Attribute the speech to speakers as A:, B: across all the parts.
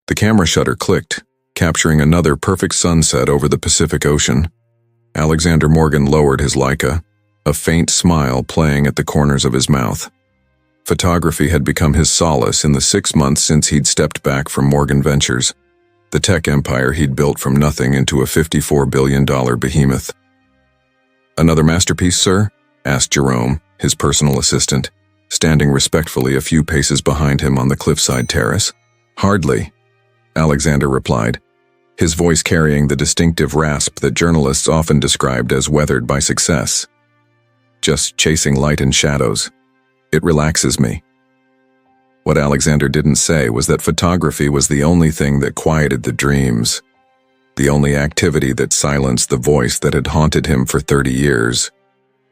A: The camera shutter clicked, capturing another perfect sunset over the Pacific Ocean. Alexander Morgan lowered his Leica, a faint smile playing at the corners of his mouth. Photography had become his solace in the 6 months since he'd stepped back from Morgan Ventures, the tech empire he'd built from nothing into a $54 billion behemoth. "Another masterpiece, sir?" asked Jerome, his personal assistant, standing respectfully a few paces behind him on the cliffside terrace. "Hardly," Alexander replied, his voice carrying the distinctive rasp that journalists often described as weathered by success. "Just chasing light and shadows. It relaxes me." What Alexander didn't say was that photography was the only thing that quieted the dreams, the only activity that silenced the voice that had haunted him for 30 years,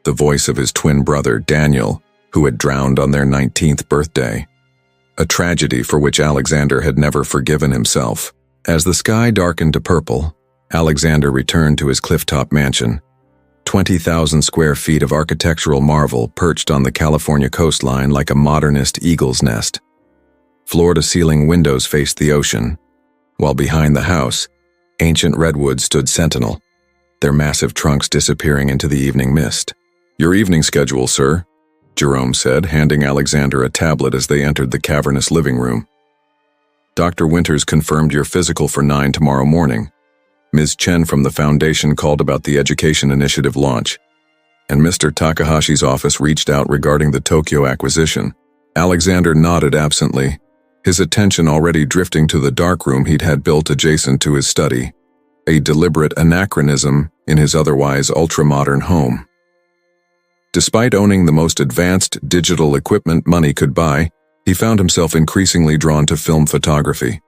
A: the voice of his twin brother, Daniel, who had drowned on their 19th birthday. A tragedy for which Alexander had never forgiven himself. As the sky darkened to purple, Alexander returned to his clifftop mansion, 20,000 square feet of architectural marvel perched on the California coastline like a modernist eagle's nest. Floor-to-ceiling windows faced the ocean, while behind the house, ancient redwoods stood sentinel, their massive trunks disappearing into the evening mist. "Your evening schedule, sir," Jerome said, handing Alexander a tablet as they entered the cavernous living room. "Dr. Winters confirmed your physical for 9 tomorrow morning. Ms. Chen from the foundation called about the education initiative launch, and Mr. Takahashi's office reached out regarding the Tokyo acquisition." Alexander nodded absently, his attention already drifting to the darkroom he'd had built adjacent to his study, a deliberate anachronism in his otherwise ultra-modern home. Despite owning the most advanced digital equipment money could buy, he found himself increasingly drawn to film photography,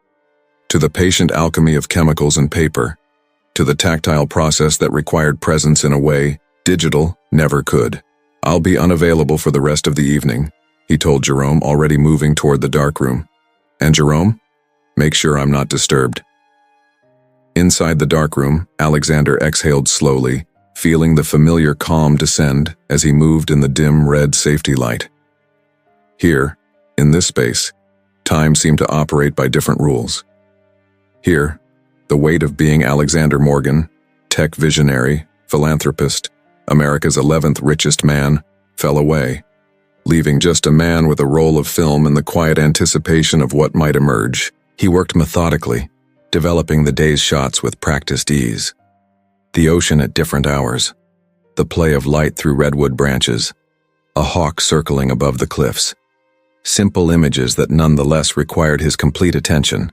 A: to the patient alchemy of chemicals and paper, to the tactile process that required presence in a way digital never could. "I'll be unavailable for the rest of the evening," he told Jerome, already moving toward the darkroom. "And Jerome, make sure I'm not disturbed." Inside the darkroom, Alexander exhaled slowly, feeling the familiar calm descend as he moved in the dim red safety light. Here, in this space, time seemed to operate by different rules. Here, the weight of being Alexander Morgan, tech visionary, philanthropist, America's 11th richest man, fell away, leaving just a man with a roll of film in the quiet anticipation of what might emerge. He worked methodically, developing the day's shots with practiced ease. The ocean at different hours, the play of light through redwood branches, a hawk circling above the cliffs. Simple images that nonetheless required his complete attention,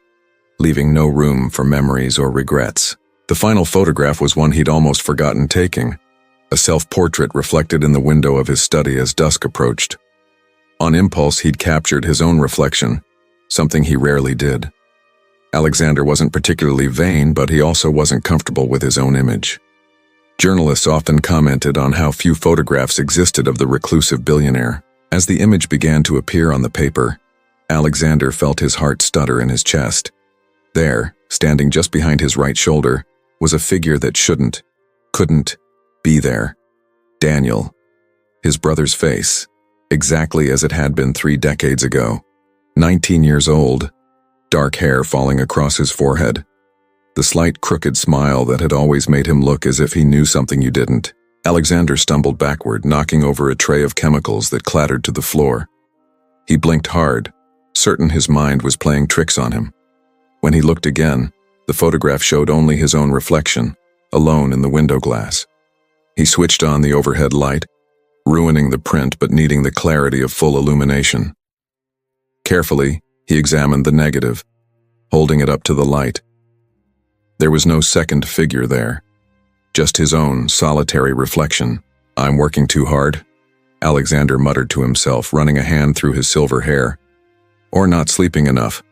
A: leaving no room for memories or regrets. The final photograph was one he'd almost forgotten taking, a self-portrait reflected in the window of his study as dusk approached. On impulse, he'd captured his own reflection, something he rarely did. Alexander wasn't particularly vain, but he also wasn't comfortable with his own image. Journalists often commented on how few photographs existed of the reclusive billionaire. As the image began to appear on the paper, Alexander felt his heart stutter in his chest. There, standing just behind his right shoulder, was a figure that couldn't be there. Daniel, his brother's face, exactly as it had been 3 decades ago. 19 years old, dark hair falling across his forehead, the slight crooked smile that had always made him look as if he knew something you didn't. Alexander stumbled backward, knocking over a tray of chemicals that clattered to the floor. He blinked hard, certain his mind was playing tricks on him. When he looked again, the photograph showed only his own reflection, alone in the window glass. He switched on the overhead light, ruining the print but needing the clarity of full illumination. Carefully, he examined the negative, holding it up to the light. There was no second figure there, just his own solitary reflection. "I'm working too hard," Alexander muttered to himself, running a hand through his silver hair. "Or not sleeping enough."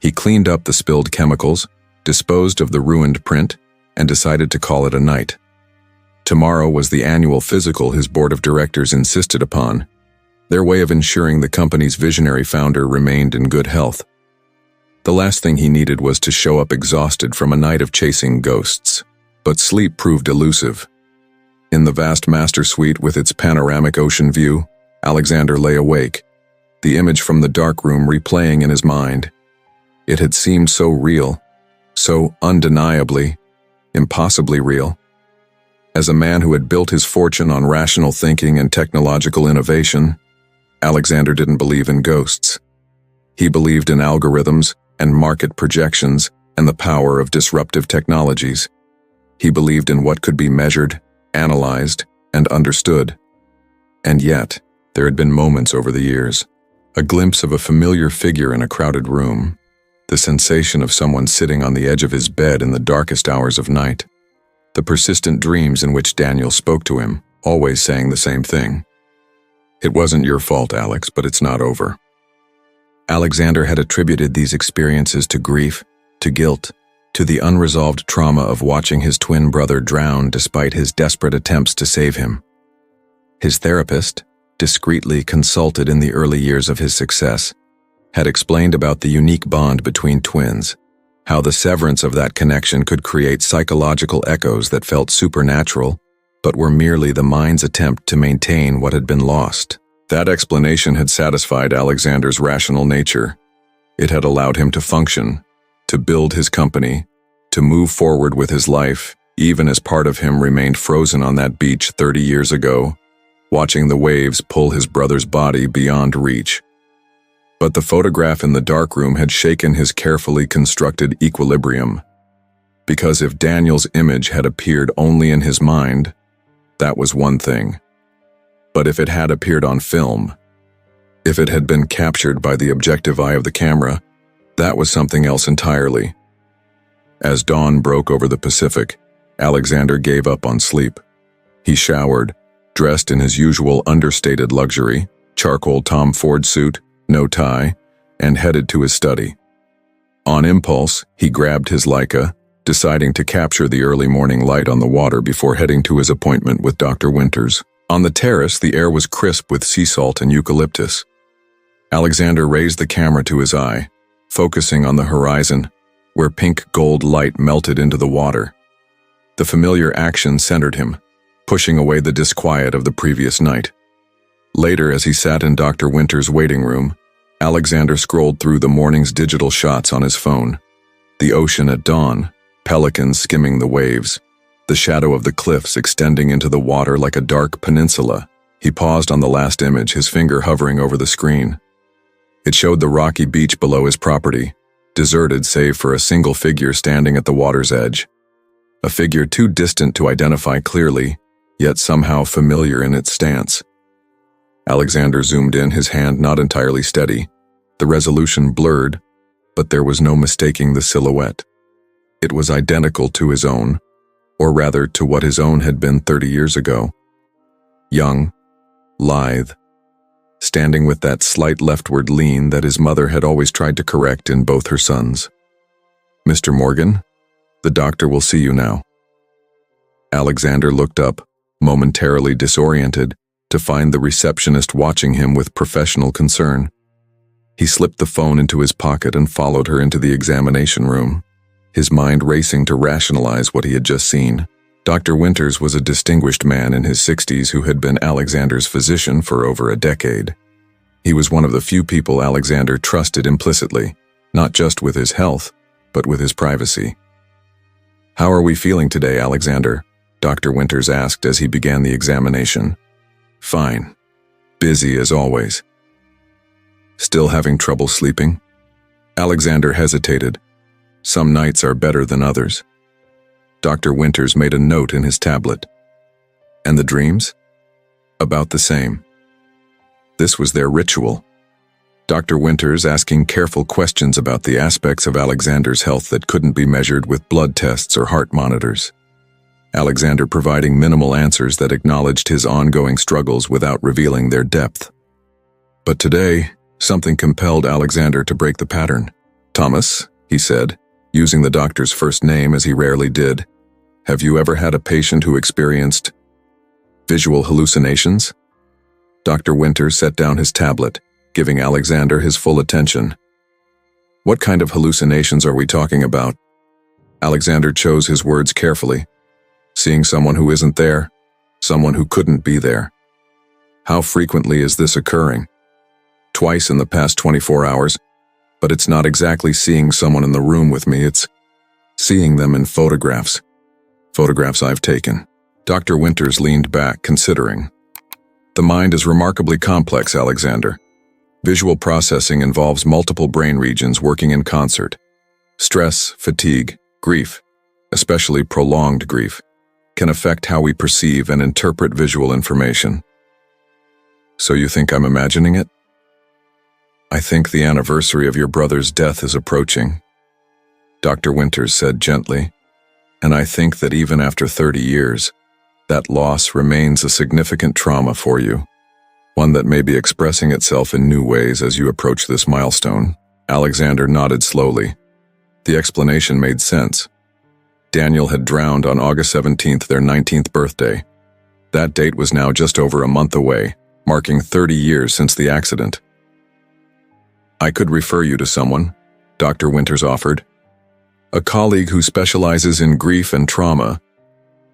A: He cleaned up the spilled chemicals, disposed of the ruined print, and decided to call it a night. Tomorrow was the annual physical his board of directors insisted upon, their way of ensuring the company's visionary founder remained in good health. The last thing he needed was to show up exhausted from a night of chasing ghosts. But sleep proved elusive. In the vast master suite with its panoramic ocean view, Alexander lay awake, the image from the dark room replaying in his mind. It had seemed so real, so undeniably, impossibly real. As a man who had built his fortune on rational thinking and technological innovation, Alexander didn't believe in ghosts. He believed in algorithms and market projections and the power of disruptive technologies. He believed in what could be measured, analyzed, and understood. And yet, there had been moments over the years. A glimpse of a familiar figure in a crowded room. The sensation of someone sitting on the edge of his bed in the darkest hours of night. The persistent dreams in which Daniel spoke to him, always saying the same thing. "It wasn't your fault, Alex, but it's not over." Alexander had attributed these experiences to grief, to guilt, to the unresolved trauma of watching his twin brother drown despite his desperate attempts to save him. His therapist, discreetly consulted in the early years of his success, had explained about the unique bond between twins, how the severance of that connection could create psychological echoes that felt supernatural, but were merely the mind's attempt to maintain what had been lost. That explanation had satisfied Alexander's rational nature. It had allowed him to function, to build his company, to move forward with his life, even as part of him remained frozen on that beach 30 years ago, watching the waves pull his brother's body beyond reach. But the photograph in the darkroom had shaken his carefully constructed equilibrium. Because if Daniel's image had appeared only in his mind, that was one thing. But if it had appeared on film, if it had been captured by the objective eye of the camera, that was something else entirely. As dawn broke over the Pacific, Alexander gave up on sleep. He showered, dressed in his usual understated luxury, charcoal Tom Ford suit, no tie, and headed to his study. On impulse, he grabbed his Leica, deciding to capture the early morning light on the water before heading to his appointment with Dr. Winters. On the terrace, the air was crisp with sea salt and eucalyptus. Alexander raised the camera to his eye, focusing on the horizon, where pink-gold light melted into the water. The familiar action centered him, pushing away the disquiet of the previous night. Later, as he sat in Dr. Winters' waiting room, Alexander scrolled through the morning's digital shots on his phone. The ocean at dawn, pelicans skimming the waves, the shadow of the cliffs extending into the water like a dark peninsula. He paused on the last image, his finger hovering over the screen. It showed the rocky beach below his property, deserted save for a single figure standing at the water's edge. A figure too distant to identify clearly, yet somehow familiar in its stance. Alexander zoomed in, his hand not entirely steady. The resolution blurred, but there was no mistaking the silhouette. It was identical to his own, or rather to what his own had been 30 years ago. Young, lithe, standing with that slight leftward lean that his mother had always tried to correct in both her sons. "Mr. Morgan, the doctor will see you now." Alexander looked up, momentarily disoriented, to find the receptionist watching him with professional concern. He slipped the phone into his pocket and followed her into the examination room, his mind racing to rationalize what he had just seen. Dr. Winters was a distinguished man in his 60s who had been Alexander's physician for over a decade. He was one of the few people Alexander trusted implicitly, not just with his health, but with his privacy. "How are we feeling today, Alexander?" Dr. Winters asked as he began the examination. "Fine. Busy as always." "Still having trouble sleeping?" Alexander hesitated. Some nights are better than others. Dr. Winters made a note in his tablet. "And the dreams?" "About the same." This was their ritual. Dr. Winters asking careful questions about the aspects of Alexander's health that couldn't be measured with blood tests or heart monitors. Alexander providing minimal answers that acknowledged his ongoing struggles without revealing their depth. But today, something compelled Alexander to break the pattern. "Thomas," he said, using the doctor's first name as he rarely did, "have you ever had a patient who experienced visual hallucinations?" Dr. Winters set down his tablet, giving Alexander his full attention. "What kind of hallucinations are we talking about?" Alexander chose his words carefully. "Seeing someone who isn't there, someone who couldn't be there." "How frequently is this occurring?" "Twice in the past 24 hours. But it's not exactly seeing someone in the room with me, it's seeing them in photographs. Photographs I've taken. Dr. Winters leaned back, considering. The mind is remarkably complex, Alexander. Visual processing involves multiple brain regions working in concert. Stress, fatigue, grief, especially prolonged grief, can affect how we perceive and interpret visual information. So you think I'm imagining it? I think the anniversary of your brother's death is approaching, Dr. Winters said gently, and I think that even after 30 years, that loss remains a significant trauma for you, one that may be expressing itself in new ways as you approach this milestone. Alexander nodded slowly. The explanation made sense. Daniel had drowned on August 17th, their 19th birthday. That date was now just over a month away, marking 30 years since the accident. I could refer you to someone, Dr. Winters offered. A colleague who specializes in grief and trauma,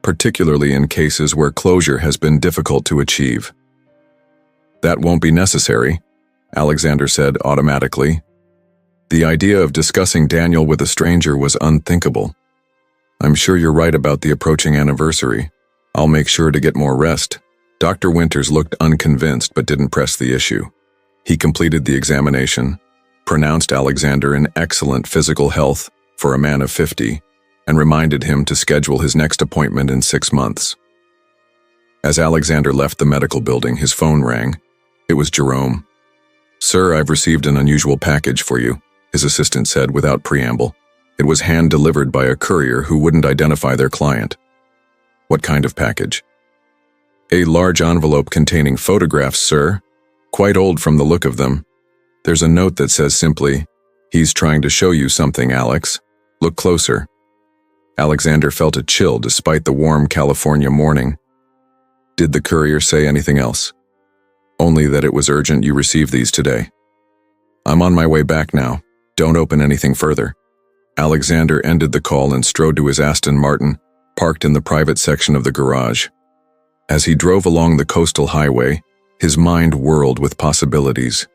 A: particularly in cases where closure has been difficult to achieve. That won't be necessary, Alexander said automatically. The idea of discussing Daniel with a stranger was unthinkable. I'm sure you're right about the approaching anniversary. I'll make sure to get more rest. Dr. Winters looked unconvinced but didn't press the issue. He completed the examination, pronounced Alexander in excellent physical health for a man of 50, and reminded him to schedule his next appointment in 6 months. As Alexander left the medical building, his phone rang. It was Jerome. "Sir, I've received an unusual package for you," his assistant said without preamble. It was hand-delivered by a courier who wouldn't identify their client. "What kind of package?" "A large envelope containing photographs, sir. Quite old from the look of them. There's a note that says simply, 'He's trying to show you something, Alex. Look closer.'" Alexander felt a chill despite the warm California morning. "Did the courier say anything else?" "Only that it was urgent you receive these today." "I'm on my way back now. Don't open anything further." Alexander ended the call and strode to his Aston Martin, parked in the private section of the garage. As he drove along the coastal highway, his mind whirled with possibilities.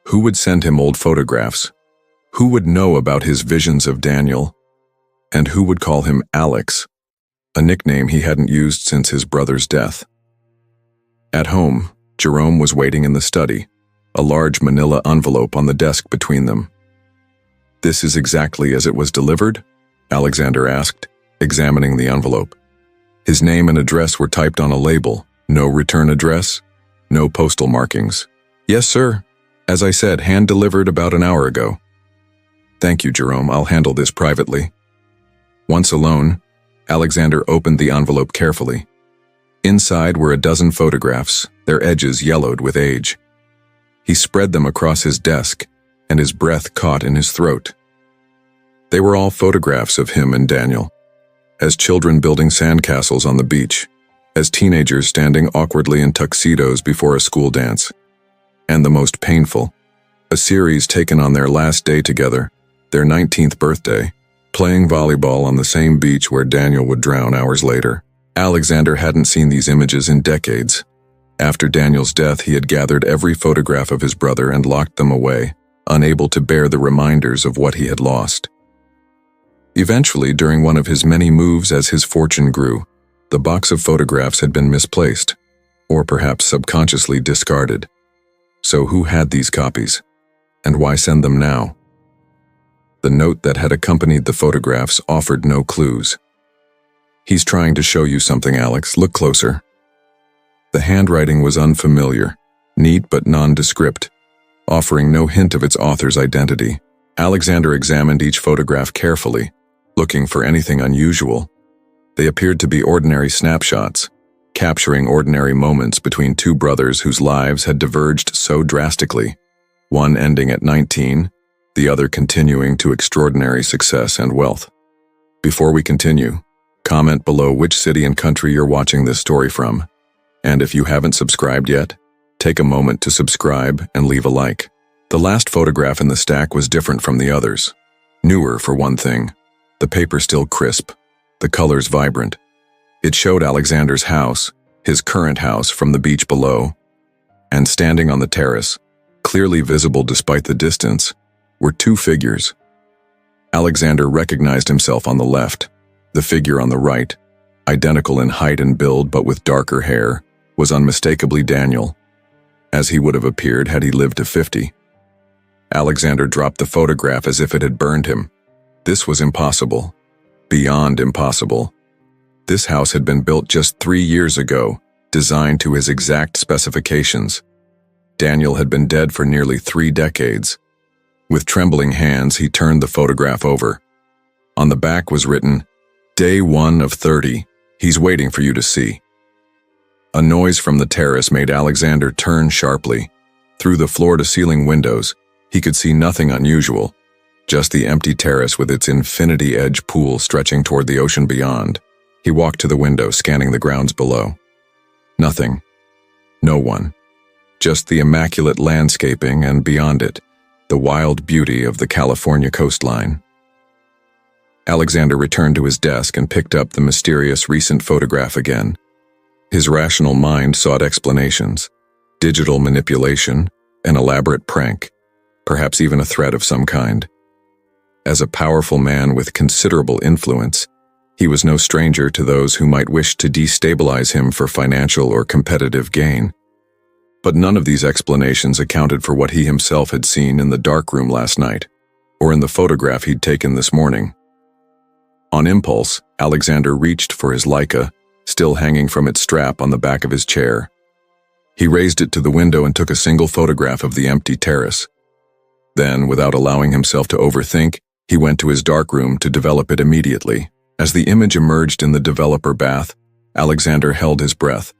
A: Who would send him old photographs? Who would know about his visions of Daniel? And who would call him Alex, a nickname he hadn't used since his brother's death? At home, Jerome was waiting in the study, a large manila envelope on the desk between them. "This is exactly as it was delivered?" Alexander asked, examining the envelope. His name and address were typed on a label. No return address, no postal markings. "Yes, sir. As I said, hand-delivered about an hour ago." "Thank you, Jerome. I'll handle this privately." Once alone, Alexander opened the envelope carefully. Inside were a dozen photographs, their edges yellowed with age. He spread them across his desk, and his breath caught in his throat. They were all photographs of him and Daniel, as children building sandcastles on the beach, as teenagers standing awkwardly in tuxedos before a school dance. And the most painful, a series taken on their last day together, their 19th birthday, playing volleyball on the same beach where Daniel would drown hours later. Alexander hadn't seen these images in decades. After Daniel's death, he had gathered every photograph of his brother and locked them away, unable to bear the reminders of what he had lost. Eventually, during one of his many moves as his fortune grew, the box of photographs had been misplaced, or perhaps subconsciously discarded. So who had these copies? And why send them now? The note that had accompanied the photographs offered no clues. "He's trying to show you something, Alex. Look closer." The handwriting was unfamiliar, neat but nondescript, offering no hint of its author's identity. Alexander examined each photograph carefully, looking for anything unusual. They appeared to be ordinary snapshots, capturing ordinary moments between two brothers whose lives had diverged so drastically, one ending at 19, the other continuing to extraordinary success and wealth. Before we continue, comment below which city and country you're watching this story from. And if you haven't subscribed yet, take a moment to subscribe and leave a like. The last photograph in the stack was different from the others. Newer, for one thing. The paper still crisp, the colors vibrant. It showed Alexander's house, his current house, from the beach below. And standing on the terrace, clearly visible despite the distance, were two figures. Alexander recognized himself on the left. The figure on the right, identical in height and build but with darker hair, was unmistakably Daniel, as he would have appeared had he lived to 50. Alexander dropped the photograph as if it had burned him. This was impossible. Beyond impossible. This house had been built just 3 years ago, designed to his exact specifications. Daniel had been dead for nearly 3 decades. With trembling hands, he turned the photograph over. On the back was written, "Day 1 of 30. He's waiting for you to see." A noise from the terrace made Alexander turn sharply. Through the floor-to-ceiling windows, he could see nothing unusual, just the empty terrace with its infinity-edge pool stretching toward the ocean beyond. He walked to the window, scanning the grounds below. Nothing. No one. Just the immaculate landscaping and beyond it, the wild beauty of the California coastline. Alexander returned to his desk and picked up the mysterious recent photograph again. His rational mind sought explanations. Digital manipulation, an elaborate prank, perhaps even a threat of some kind. As a powerful man with considerable influence, he was no stranger to those who might wish to destabilize him for financial or competitive gain. But none of these explanations accounted for what he himself had seen in the darkroom last night, or in the photograph he'd taken this morning. On impulse, Alexander reached for his Leica, still hanging from its strap on the back of his chair. He raised it to the window and took a single photograph of the empty terrace. Then, without allowing himself to overthink, he went to his darkroom to develop it immediately. As the image emerged in the developer bath, Alexander held his breath.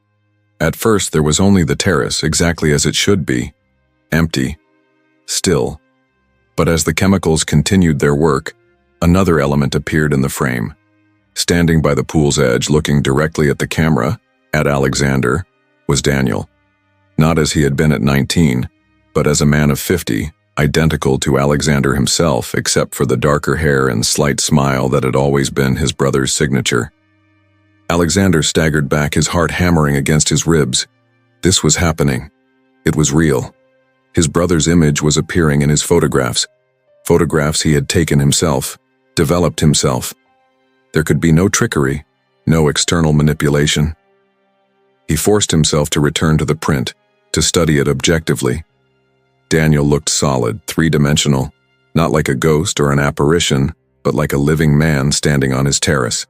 A: At first, there was only the terrace, exactly as it should be. Empty. Still. But as the chemicals continued their work, another element appeared in the frame. Standing by the pool's edge, looking directly at the camera, at Alexander, was Daniel. Not as he had been at 19, but as a man of 50, identical to Alexander himself except for the darker hair and slight smile that had always been his brother's signature. Alexander staggered back, his heart hammering against his ribs. This was happening. It was real. His brother's image was appearing in his photographs. Photographs he had taken himself, developed himself. There could be no trickery, no external manipulation. He forced himself to return to the print, to study it objectively. Daniel looked solid, three-dimensional, not like a ghost or an apparition, but like a living man standing on his terrace.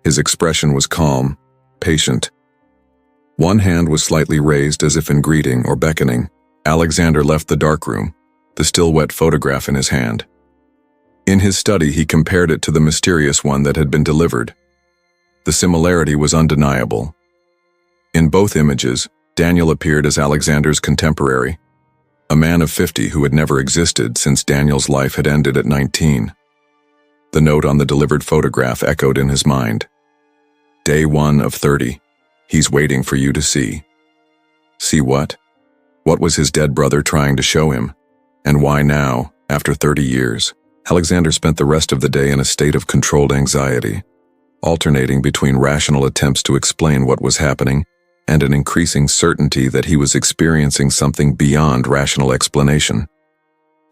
A: His expression was calm, patient. One hand was slightly raised as if in greeting or beckoning. Alexander left the darkroom, the still wet photograph in his hand. In his study, he compared it to the mysterious one that had been delivered. The similarity was undeniable. In both images, Daniel appeared as Alexander's contemporary, a man of 50 who had never existed since Daniel's life had ended at 19. The note on the delivered photograph echoed in his mind. Day 1 of 30. He's waiting for you to see. See what? What was his dead brother trying to show him? And why now, after 30 years? Alexander spent the rest of the day in a state of controlled anxiety, alternating between rational attempts to explain what was happening and an increasing certainty that he was experiencing something beyond rational explanation.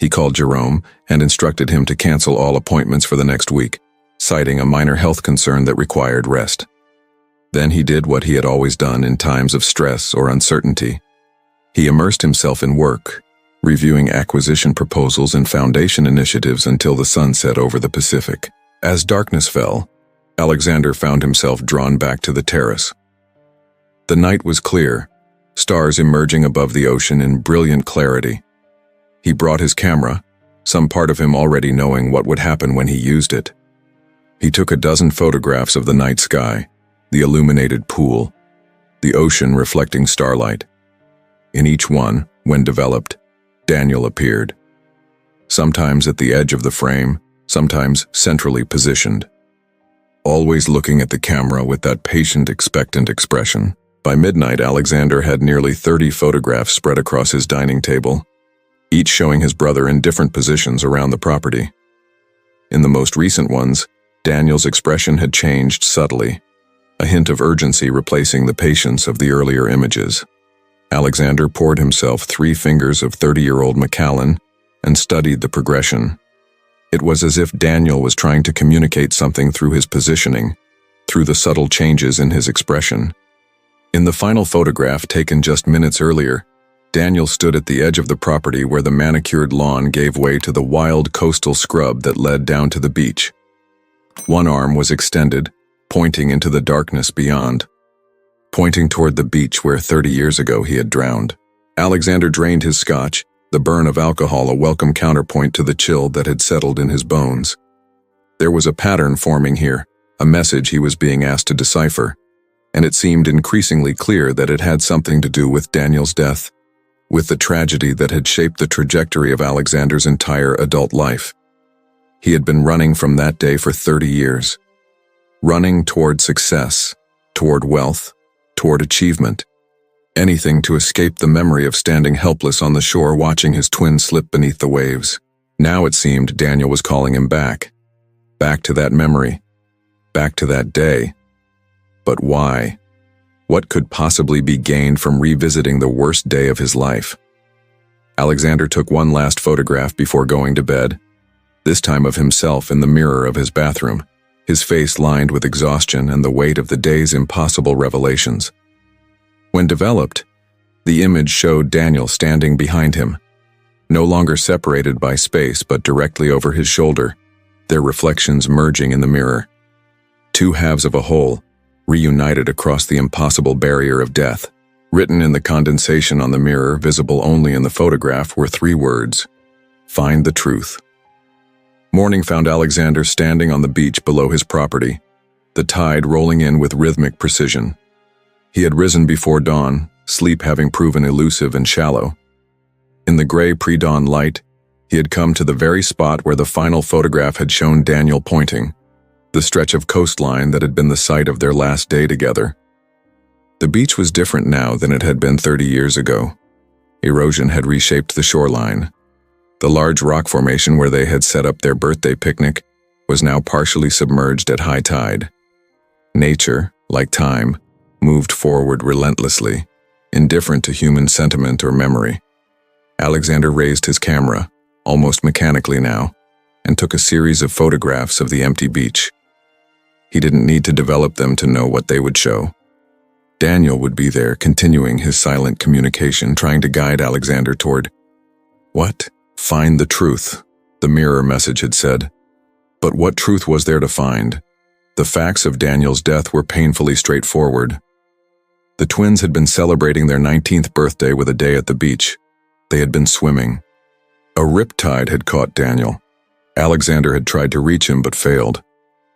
A: He called Jerome and instructed him to cancel all appointments for the next week, citing a minor health concern that required rest. Then he did what he had always done in times of stress or uncertainty. He immersed himself in work, reviewing acquisition proposals and foundation initiatives until the sun set over the Pacific. As darkness fell, Alexander found himself drawn back to the terrace. The night was clear, stars emerging above the ocean in brilliant clarity. He brought his camera, some part of him already knowing what would happen when he used it. He took a dozen photographs of the night sky, the illuminated pool, the ocean reflecting starlight. In each one, when developed, Daniel appeared. Sometimes at the edge of the frame, sometimes centrally positioned. Always looking at the camera with that patient, expectant expression. By midnight, Alexander had nearly 30 photographs spread across his dining table, each showing his brother in different positions around the property. In the most recent ones, Daniel's expression had changed subtly, a hint of urgency replacing the patience of the earlier images. Alexander poured himself 3 fingers of 30-year-old Macallan and studied the progression. It was as if Daniel was trying to communicate something through his positioning, through the subtle changes in his expression. In the final photograph taken just minutes earlier, Daniel stood at the edge of the property where the manicured lawn gave way to the wild coastal scrub that led down to the beach. One arm was extended, pointing into the darkness beyond, pointing toward the beach where 30 years ago he had drowned. Alexander drained his scotch, the burn of alcohol a welcome counterpoint to the chill that had settled in his bones. There was a pattern forming here, a message he was being asked to decipher, and it seemed increasingly clear that it had something to do with Daniel's death, with the tragedy that had shaped the trajectory of Alexander's entire adult life. He had been running from that day for 30 years, running toward success, toward wealth, toward achievement, anything to escape the memory of standing helpless on the shore watching his twin slip beneath the waves. Now it seemed Daniel was calling him back to that memory, back to that day. But why? What could possibly be gained from revisiting the worst day of his life? Alexander took one last photograph before going to bed, this time of himself in the mirror of his bathroom, his face lined with exhaustion and the weight of the day's impossible revelations. When developed, the image showed Daniel standing behind him, no longer separated by space but directly over his shoulder, their reflections merging in the mirror. Two halves of a whole, reunited across the impossible barrier of death. Written in the condensation on the mirror, visible only in the photograph, were 3 words: "Find the truth." Morning found Alexander standing on the beach below his property, the tide rolling in with rhythmic precision. He had risen before dawn, sleep having proven elusive and shallow. In the gray pre-dawn light, he had come to the very spot where the final photograph had shown Daniel pointing, the stretch of coastline that had been the site of their last day together. The beach was different now than it had been 30 years ago. Erosion had reshaped the shoreline. The large rock formation where they had set up their birthday picnic was now partially submerged at high tide. Nature, like time, moved forward relentlessly, indifferent to human sentiment or memory. Alexander raised his camera, almost mechanically now, and took a series of photographs of the empty beach. He didn't need to develop them to know what they would show. Daniel would be there, continuing his silent communication, trying to guide Alexander toward what? Find the truth, the mirror message had said. But what truth was there to find? The facts of Daniel's death were painfully straightforward. The twins had been celebrating their 19th birthday with a day at the beach. They had been swimming. A riptide had caught Daniel. Alexander had tried to reach him but failed.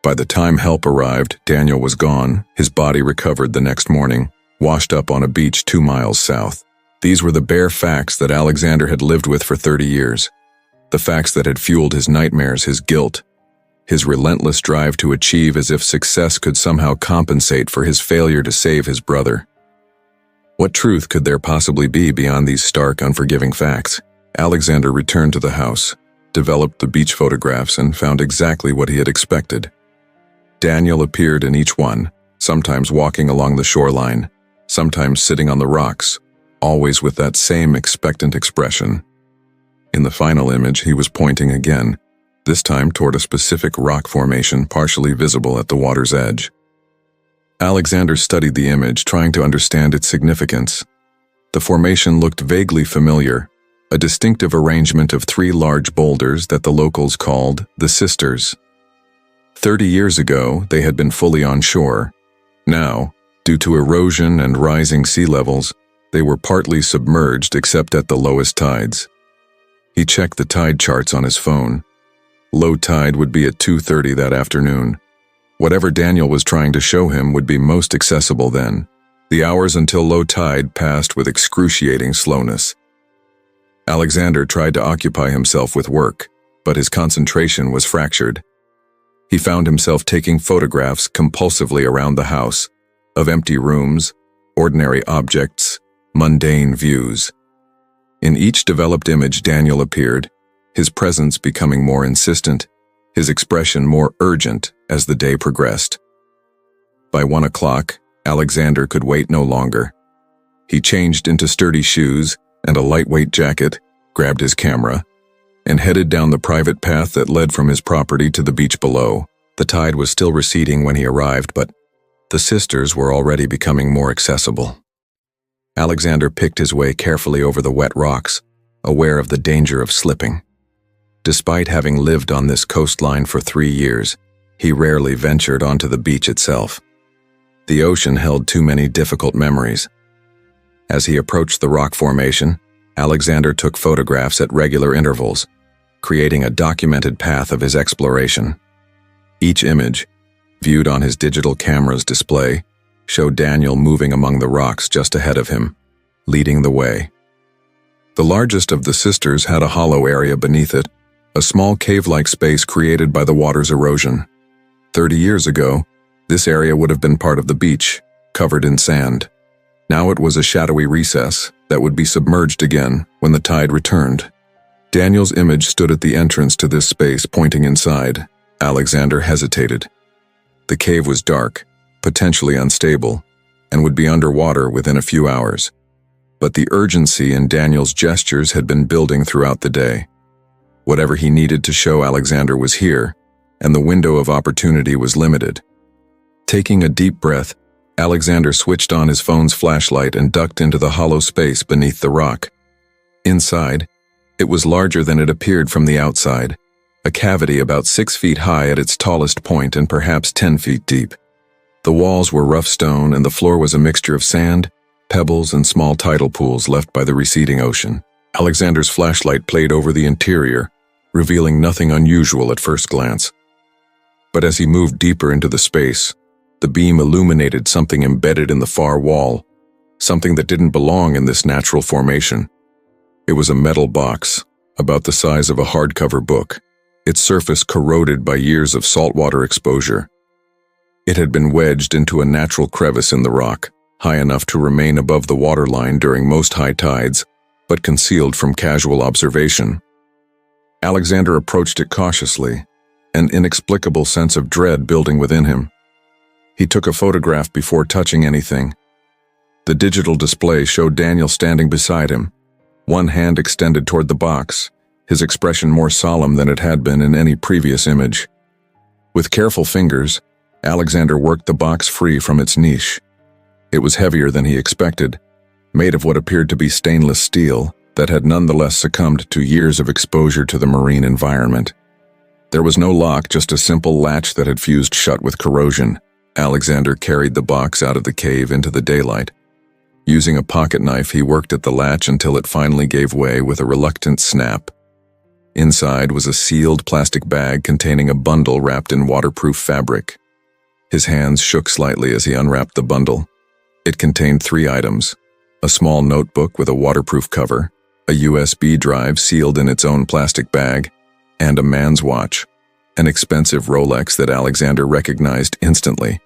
A: By the time help arrived, Daniel was gone, his body recovered the next morning, washed up on a beach 2 miles south. These were the bare facts that Alexander had lived with for 30 years. The facts that had fueled his nightmares, his guilt, his relentless drive to achieve as if success could somehow compensate for his failure to save his brother. What truth could there possibly be beyond these stark, unforgiving facts? Alexander returned to the house, developed the beach photographs, and found exactly what he had expected. Daniel appeared in each one, sometimes walking along the shoreline, sometimes sitting on the rocks, always with that same expectant expression. In the final image, he was pointing again, this time toward a specific rock formation partially visible at the water's edge. Alexander studied the image, trying to understand its significance. The formation looked vaguely familiar, a distinctive arrangement of 3 large boulders that the locals called the Sisters. 30 years ago, they had been fully on shore. Now, due to erosion and rising sea levels, they were partly submerged except at the lowest tides. He checked the tide charts on his phone. Low tide would be at 2:30 that afternoon. Whatever Daniel was trying to show him would be most accessible then. The hours until low tide passed with excruciating slowness. Alexander tried to occupy himself with work, but his concentration was fractured. He found himself taking photographs compulsively around the house, of empty rooms, ordinary objects, mundane views. In each developed image Daniel appeared, his presence becoming more insistent, his expression more urgent as the day progressed. By 1 o'clock, Alexander could wait no longer. He changed into sturdy shoes and a lightweight jacket, grabbed his camera, and headed down the private path that led from his property to the beach below. The tide was still receding when he arrived, but the sisters were already becoming more accessible. Alexander picked his way carefully over the wet rocks, aware of the danger of slipping. Despite having lived on this coastline for 3 years, he rarely ventured onto the beach itself. The ocean held too many difficult memories. As he approached the rock formation, Alexander took photographs at regular intervals, creating a documented path of his exploration. Each image, viewed on his digital camera's display, showed Daniel moving among the rocks just ahead of him, leading the way. The largest of the sisters had a hollow area beneath it, a small cave-like space created by the water's erosion. 30 years ago, this area would have been part of the beach, covered in sand. Now it was a shadowy recess that would be submerged again when the tide returned. Daniel's image stood at the entrance to this space, pointing inside. Alexander hesitated. The cave was dark, potentially unstable, and would be underwater within a few hours. But the urgency in Daniel's gestures had been building throughout the day. Whatever he needed to show Alexander was here, and the window of opportunity was limited. Taking a deep breath, Alexander switched on his phone's flashlight and ducked into the hollow space beneath the rock. Inside, it was larger than it appeared from the outside, a cavity about 6 feet high at its tallest point and perhaps 10 feet deep. The walls were rough stone and the floor was a mixture of sand, pebbles, and small tidal pools left by the receding ocean. Alexander's flashlight played over the interior, revealing nothing unusual at first glance. But as he moved deeper into the space, the beam illuminated something embedded in the far wall, something that didn't belong in this natural formation. It was a metal box, about the size of a hardcover book, its surface corroded by years of saltwater exposure. It had been wedged into a natural crevice in the rock, high enough to remain above the waterline during most high tides, but concealed from casual observation. Alexander approached it cautiously, an inexplicable sense of dread building within him. He took a photograph before touching anything. The digital display showed Daniel standing beside him, one hand extended toward the box, his expression more solemn than it had been in any previous image. With careful fingers, Alexander worked the box free from its niche. It was heavier than he expected, made of what appeared to be stainless steel that had nonetheless succumbed to years of exposure to the marine environment. There was no lock, just a simple latch that had fused shut with corrosion. Alexander carried the box out of the cave into the daylight. Using a pocket knife, he worked at the latch until it finally gave way with a reluctant snap. Inside was a sealed plastic bag containing a bundle wrapped in waterproof fabric. His hands shook slightly as he unwrapped the bundle. It contained 3 items: a small notebook with a waterproof cover, a USB drive sealed in its own plastic bag, and a man's watch, an expensive Rolex that Alexander recognized instantly.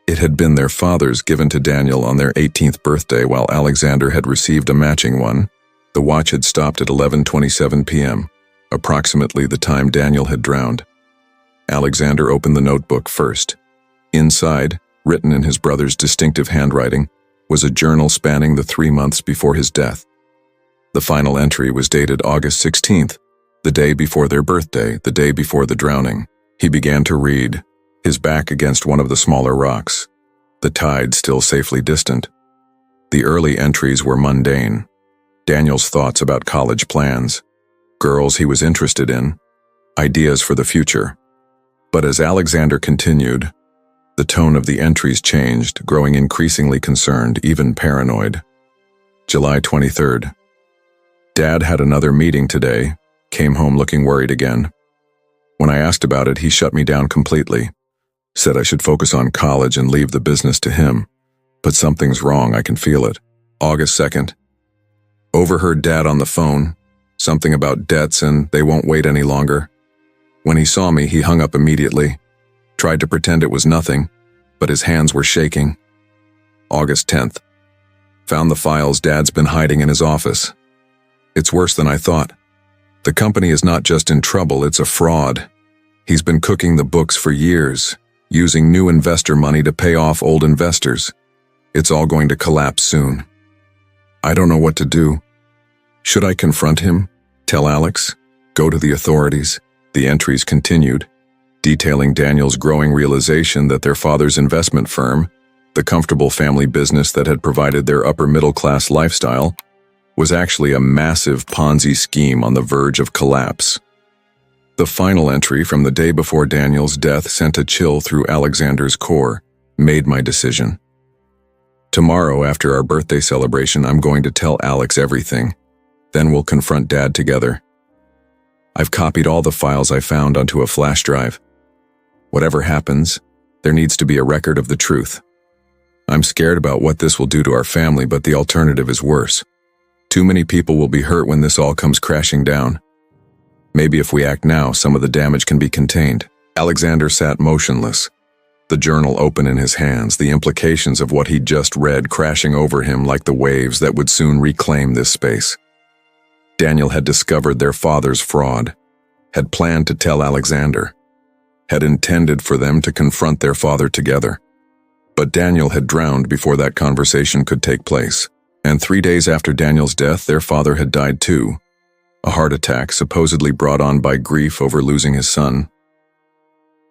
A: It had been their father's, given to Daniel on their 18th birthday, while Alexander had received a matching one. The watch had stopped at 11:27 p.m., approximately the time Daniel had drowned. Alexander opened the notebook first. Inside, written in his brother's distinctive handwriting, was a journal spanning the 3 months before his death. The final entry was dated August 16th, the day before their birthday, the day before the drowning. He began to read, his back against one of the smaller rocks, the tide still safely distant. The early entries were mundane. Daniel's thoughts about college plans, girls he was interested in, ideas for the future. But as Alexander continued, the tone of the entries changed, growing increasingly concerned, even paranoid. July 23rd. Dad had another meeting today, came home looking worried again. When I asked about it, he shut me down completely. Said I should focus on college and leave the business to him. But something's wrong, I can feel it. August 2nd. Overheard Dad on the phone, something about debts and they won't wait any longer. When he saw me, he hung up immediately. Tried to pretend it was nothing, but his hands were shaking. August 10th. Found the files Dad's been hiding in his office. It's worse than I thought. The company is not just in trouble, it's a fraud. He's been cooking the books for years, using new investor money to pay off old investors. It's all going to collapse soon. I don't know what to do. Should I confront him? Tell Alex? Go to the authorities. The entries continued, detailing Daniel's growing realization that their father's investment firm, the comfortable family business that had provided their upper-middle-class lifestyle, was actually a massive Ponzi scheme on the verge of collapse. The final entry from the day before Daniel's death sent a chill through Alexander's core. Made my decision. Tomorrow, after our birthday celebration, I'm going to tell Alex everything. Then we'll confront Dad together. I've copied all the files I found onto a flash drive. Whatever happens, there needs to be a record of the truth. I'm scared about what this will do to our family, but the alternative is worse. Too many people will be hurt when this all comes crashing down. Maybe if we act now, some of the damage can be contained. Alexander sat motionless, the journal open in his hands, the implications of what he'd just read crashing over him like the waves that would soon reclaim this space. Daniel had discovered their father's fraud, had planned to tell Alexander, had intended for them to confront their father together. But Daniel had drowned before that conversation could take place, and 3 days after Daniel's death, their father had died too. A heart attack supposedly brought on by grief over losing his son.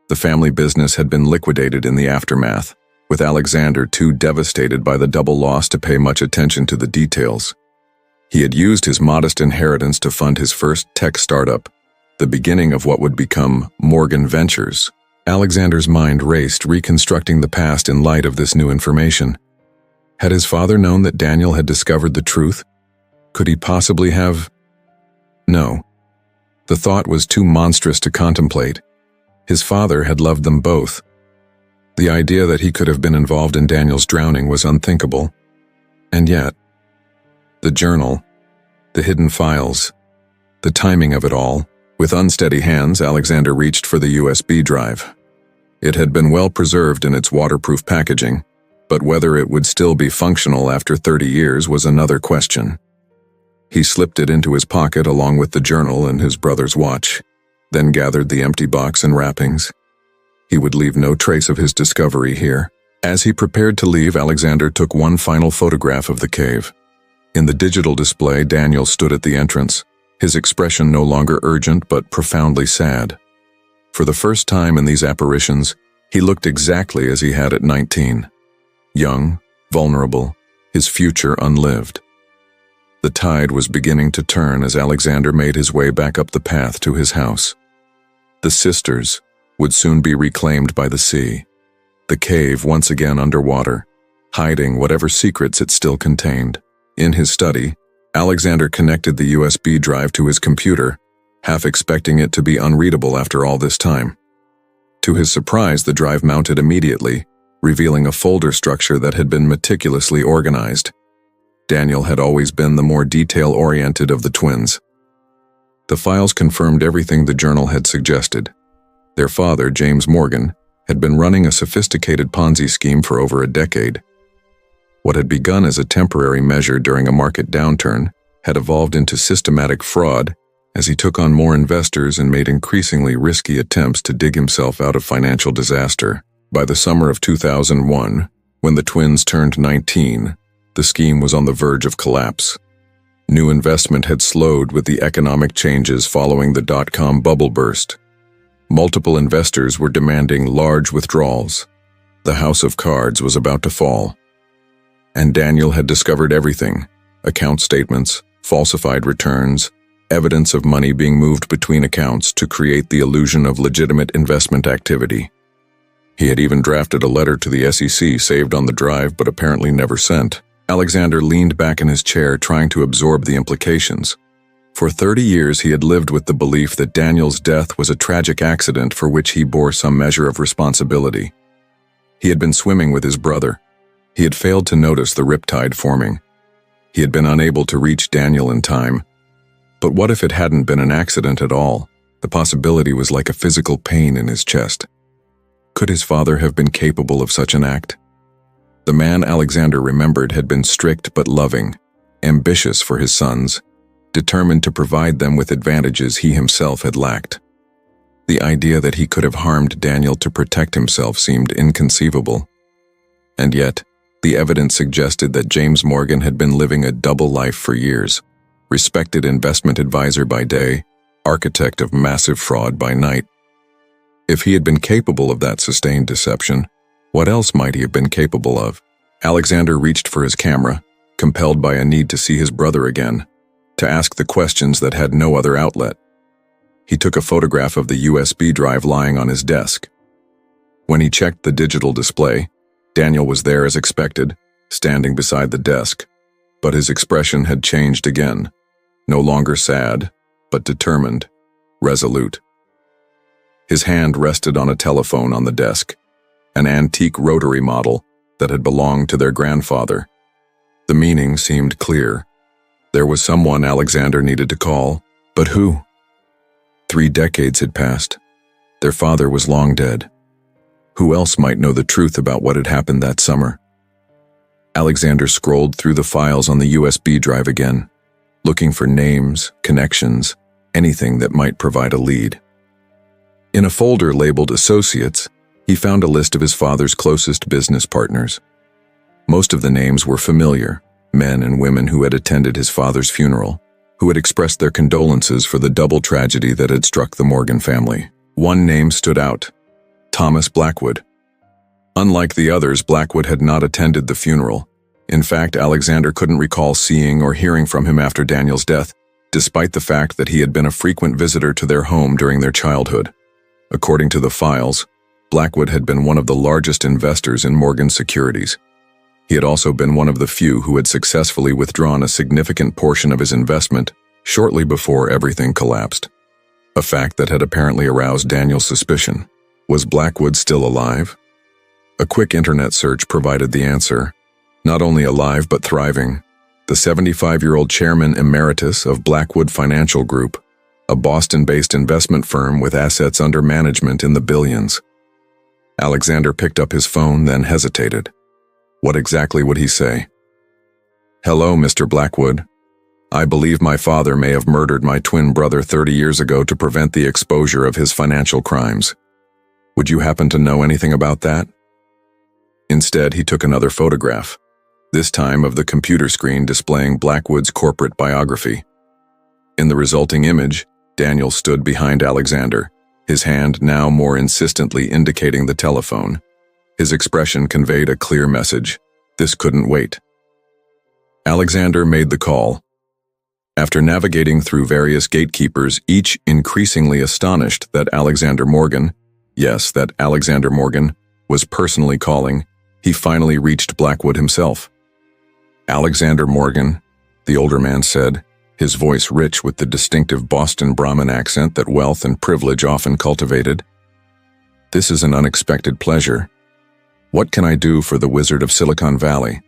A: The family business had been liquidated in the aftermath, with Alexander too devastated by the double loss to pay much attention to the details. He had used his modest inheritance to fund his first tech startup, the beginning of what would become Morgan Ventures. Alexander's mind raced, reconstructing the past in light of this new information. Had his father known that Daniel had discovered the truth? Could he possibly have? No. The thought was too monstrous to contemplate. His father had loved them both. The idea that he could have been involved in Daniel's drowning was unthinkable. And yet, the journal, the hidden files, the timing of it all. With unsteady hands, Alexander reached for the USB drive. It had been well preserved in its waterproof packaging, but whether it would still be functional after 30 years was another question. He slipped it into his pocket along with the journal and his brother's watch, then gathered the empty box and wrappings. He would leave no trace of his discovery here. As he prepared to leave, Alexander took one final photograph of the cave. In the digital display, Daniel stood at the entrance, his expression no longer urgent but profoundly sad. For the first time in these apparitions, he looked exactly as he had at 19. Young, vulnerable, his future unlived. The tide was beginning to turn as Alexander made his way back up the path to his house. The sisters would soon be reclaimed by the sea, the cave once again underwater, hiding whatever secrets it still contained. In his study, Alexander connected the USB drive to his computer, half expecting it to be unreadable after all this time. To his surprise, the drive mounted immediately, revealing a folder structure that had been meticulously organized. Daniel had always been the more detail-oriented of the twins. The files confirmed everything the journal had suggested. Their father, James Morgan, had been running a sophisticated Ponzi scheme for over a decade. What had begun as a temporary measure during a market downturn had evolved into systematic fraud as he took on more investors and made increasingly risky attempts to dig himself out of financial disaster. By the summer of 2001, when the twins turned 19, the scheme was on the verge of collapse. New investment had slowed with the economic changes following the dot-com bubble burst. Multiple investors were demanding large withdrawals. The house of cards was about to fall. And Daniel had discovered everything: account statements, falsified returns, evidence of money being moved between accounts to create the illusion of legitimate investment activity. He had even drafted a letter to the SEC saved on the drive but apparently never sent. Alexander leaned back in his chair, trying to absorb the implications. For 30 years he had lived with the belief that Daniel's death was a tragic accident for which he bore some measure of responsibility. He had been swimming with his brother. He had failed to notice the riptide forming. He had been unable to reach Daniel in time. But what if it hadn't been an accident at all? The possibility was like a physical pain in his chest. Could his father have been capable of such an act? The man Alexander remembered had been strict but loving, ambitious for his sons, determined to provide them with advantages he himself had lacked. The idea that he could have harmed Daniel to protect himself seemed inconceivable. And yet, the evidence suggested that James Morgan had been living a double life for years. Respected investment advisor by day, architect of massive fraud by night. If he had been capable of that sustained deception, what else might he have been capable of? Alexander reached for his camera, compelled by a need to see his brother again, to ask the questions that had no other outlet. He took a photograph of the USB drive lying on his desk. When he checked the digital display, Daniel was there as expected, standing beside the desk, but his expression had changed again, no longer sad, but determined, resolute. His hand rested on a telephone on the desk, an antique rotary model that had belonged to their grandfather. The meaning seemed clear. There was someone Alexander needed to call, but who? 3 decades had passed. Their father was long dead. Who else might know the truth about what had happened that summer? Alexander scrolled through the files on the USB drive again, looking for names, connections, anything that might provide a lead. In a folder labeled Associates, he found a list of his father's closest business partners. Most of the names were familiar, men and women who had attended his father's funeral, who had expressed their condolences for the double tragedy that had struck the Morgan family. One name stood out: Thomas Blackwood. Unlike the others, Blackwood had not attended the funeral. In fact, Alexander couldn't recall seeing or hearing from him after Daniel's death, despite the fact that he had been a frequent visitor to their home during their childhood. According to the files, Blackwood had been one of the largest investors in Morgan securities. He had also been one of the few who had successfully withdrawn a significant portion of his investment shortly before everything collapsed. A fact that had apparently aroused Daniel's suspicion. Was Blackwood still alive? A quick internet search provided the answer. Not only alive but thriving. The 75-year-old chairman emeritus of Blackwood Financial Group, a Boston-based investment firm with assets under management in the billions. Alexander picked up his phone, then hesitated. What exactly would he say? "Hello, Mr. Blackwood. I believe my father may have murdered my twin brother 30 years ago to prevent the exposure of his financial crimes. Would you happen to know anything about that?" Instead, he took another photograph, this time of the computer screen displaying Blackwood's corporate biography. In the resulting image, Daniel stood behind Alexander, his hand now more insistently indicating the telephone. His expression conveyed a clear message. This couldn't wait. Alexander made the call. After navigating through various gatekeepers, each increasingly astonished that Alexander Morgan, yes, that Alexander Morgan, was personally calling, he finally reached Blackwood himself. "Alexander Morgan," the older man said, his voice rich with the distinctive Boston Brahmin accent that wealth and privilege often cultivated. "This is an unexpected pleasure. What can I do for the Wizard of Silicon Valley?"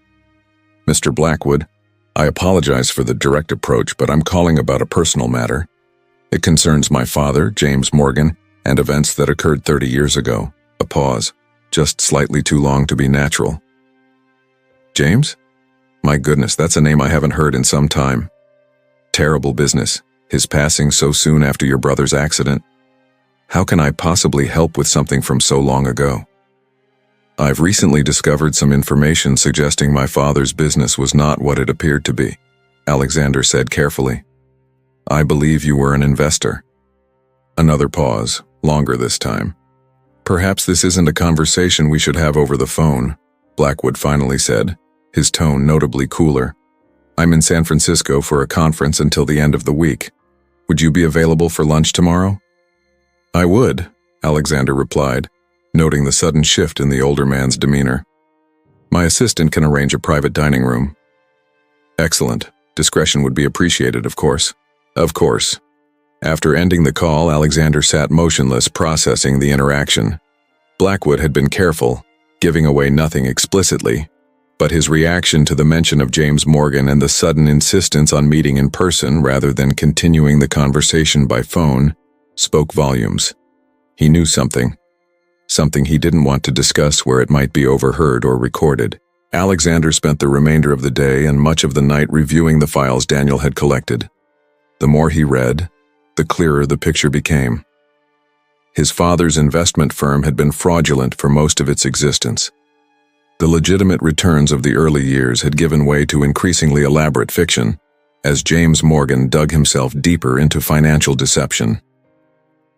A: "Mr. Blackwood, I apologize for the direct approach, but I'm calling about a personal matter. It concerns my father, James Morgan, and events that occurred 30 years ago." A pause, just slightly too long to be natural. "James? My goodness, that's a name I haven't heard in some time. Terrible business, his passing so soon after your brother's accident. How can I possibly help with something from so long ago?" "I've recently discovered some information suggesting my father's business was not what it appeared to be," Alexander said carefully. "I believe you were an investor." Another pause, longer this time. "Perhaps this isn't a conversation we should have over the phone," Blackwood finally said, his tone notably cooler. "I'm in San Francisco for a conference until the end of the week. Would you be available for lunch tomorrow?" "I would," Alexander replied, noting the sudden shift in the older man's demeanor. "My assistant can arrange a private dining room." "Excellent. Discretion would be appreciated, of course." "Of course." After ending the call, Alexander sat motionless, processing the interaction. Blackwood had been careful, giving away nothing explicitly, but his reaction to the mention of James Morgan and the sudden insistence on meeting in person rather than continuing the conversation by phone spoke volumes. He knew something he didn't want to discuss where it might be overheard or recorded. Alexander spent the remainder of the day and much of the night reviewing the files Daniel had collected. The more he read, the clearer the picture became. His father's investment firm had been fraudulent for most of its existence. The legitimate returns of the early years had given way to increasingly elaborate fiction, as James Morgan dug himself deeper into financial deception.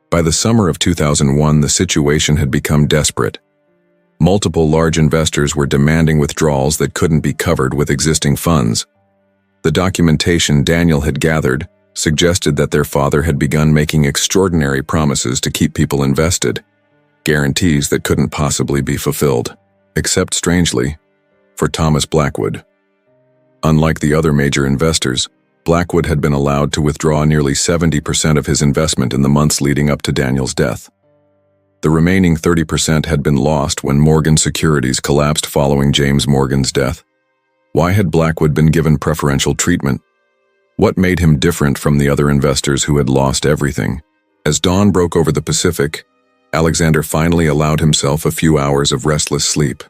A: By the summer of 2001, the situation had become desperate. Multiple large investors were demanding withdrawals that couldn't be covered with existing funds. The documentation Daniel had gathered suggested that their father had begun making extraordinary promises to keep people invested, guarantees that couldn't possibly be fulfilled, except, strangely, for Thomas Blackwood. Unlike the other major investors, Blackwood had been allowed to withdraw nearly 70% of his investment in the months leading up to Daniel's death. The remaining 30% had been lost when Morgan Securities collapsed following James Morgan's death. Why had Blackwood been given preferential treatment? What made him different from the other investors who had lost everything? As dawn broke over the Pacific, Alexander finally allowed himself a few hours of restless sleep.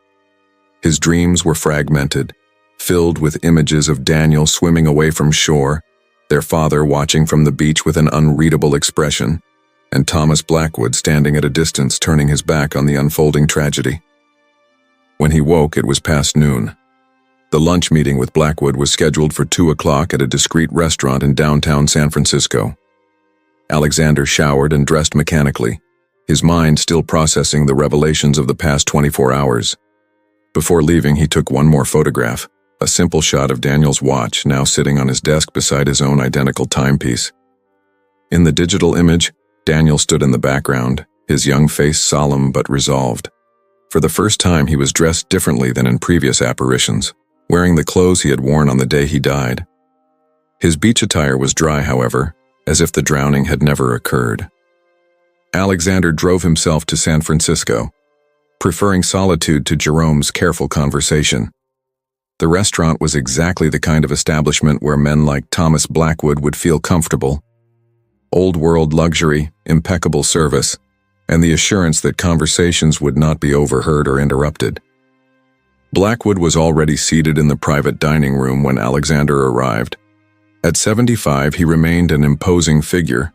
A: His dreams were fragmented, filled with images of Daniel swimming away from shore, their father watching from the beach with an unreadable expression, and Thomas Blackwood standing at a distance turning his back on the unfolding tragedy. When he woke, it was past noon. The lunch meeting with Blackwood was scheduled for 2 o'clock at a discreet restaurant in downtown San Francisco. Alexander showered and dressed mechanically, his mind still processing the revelations of the past 24 hours. Before leaving, he took one more photograph, a simple shot of Daniel's watch now sitting on his desk beside his own identical timepiece. In the digital image, Daniel stood in the background, his young face solemn but resolved. For the first time, he was dressed differently than in previous apparitions, wearing the clothes he had worn on the day he died. His beach attire was dry, however, as if the drowning had never occurred. Alexander drove himself to San Francisco, preferring solitude to Jerome's careful conversation. The restaurant was exactly the kind of establishment where men like Thomas Blackwood would feel comfortable. Old-world luxury, impeccable service, and the assurance that conversations would not be overheard or interrupted. Blackwood was already seated in the private dining room when Alexander arrived. At 75, he remained an imposing figure,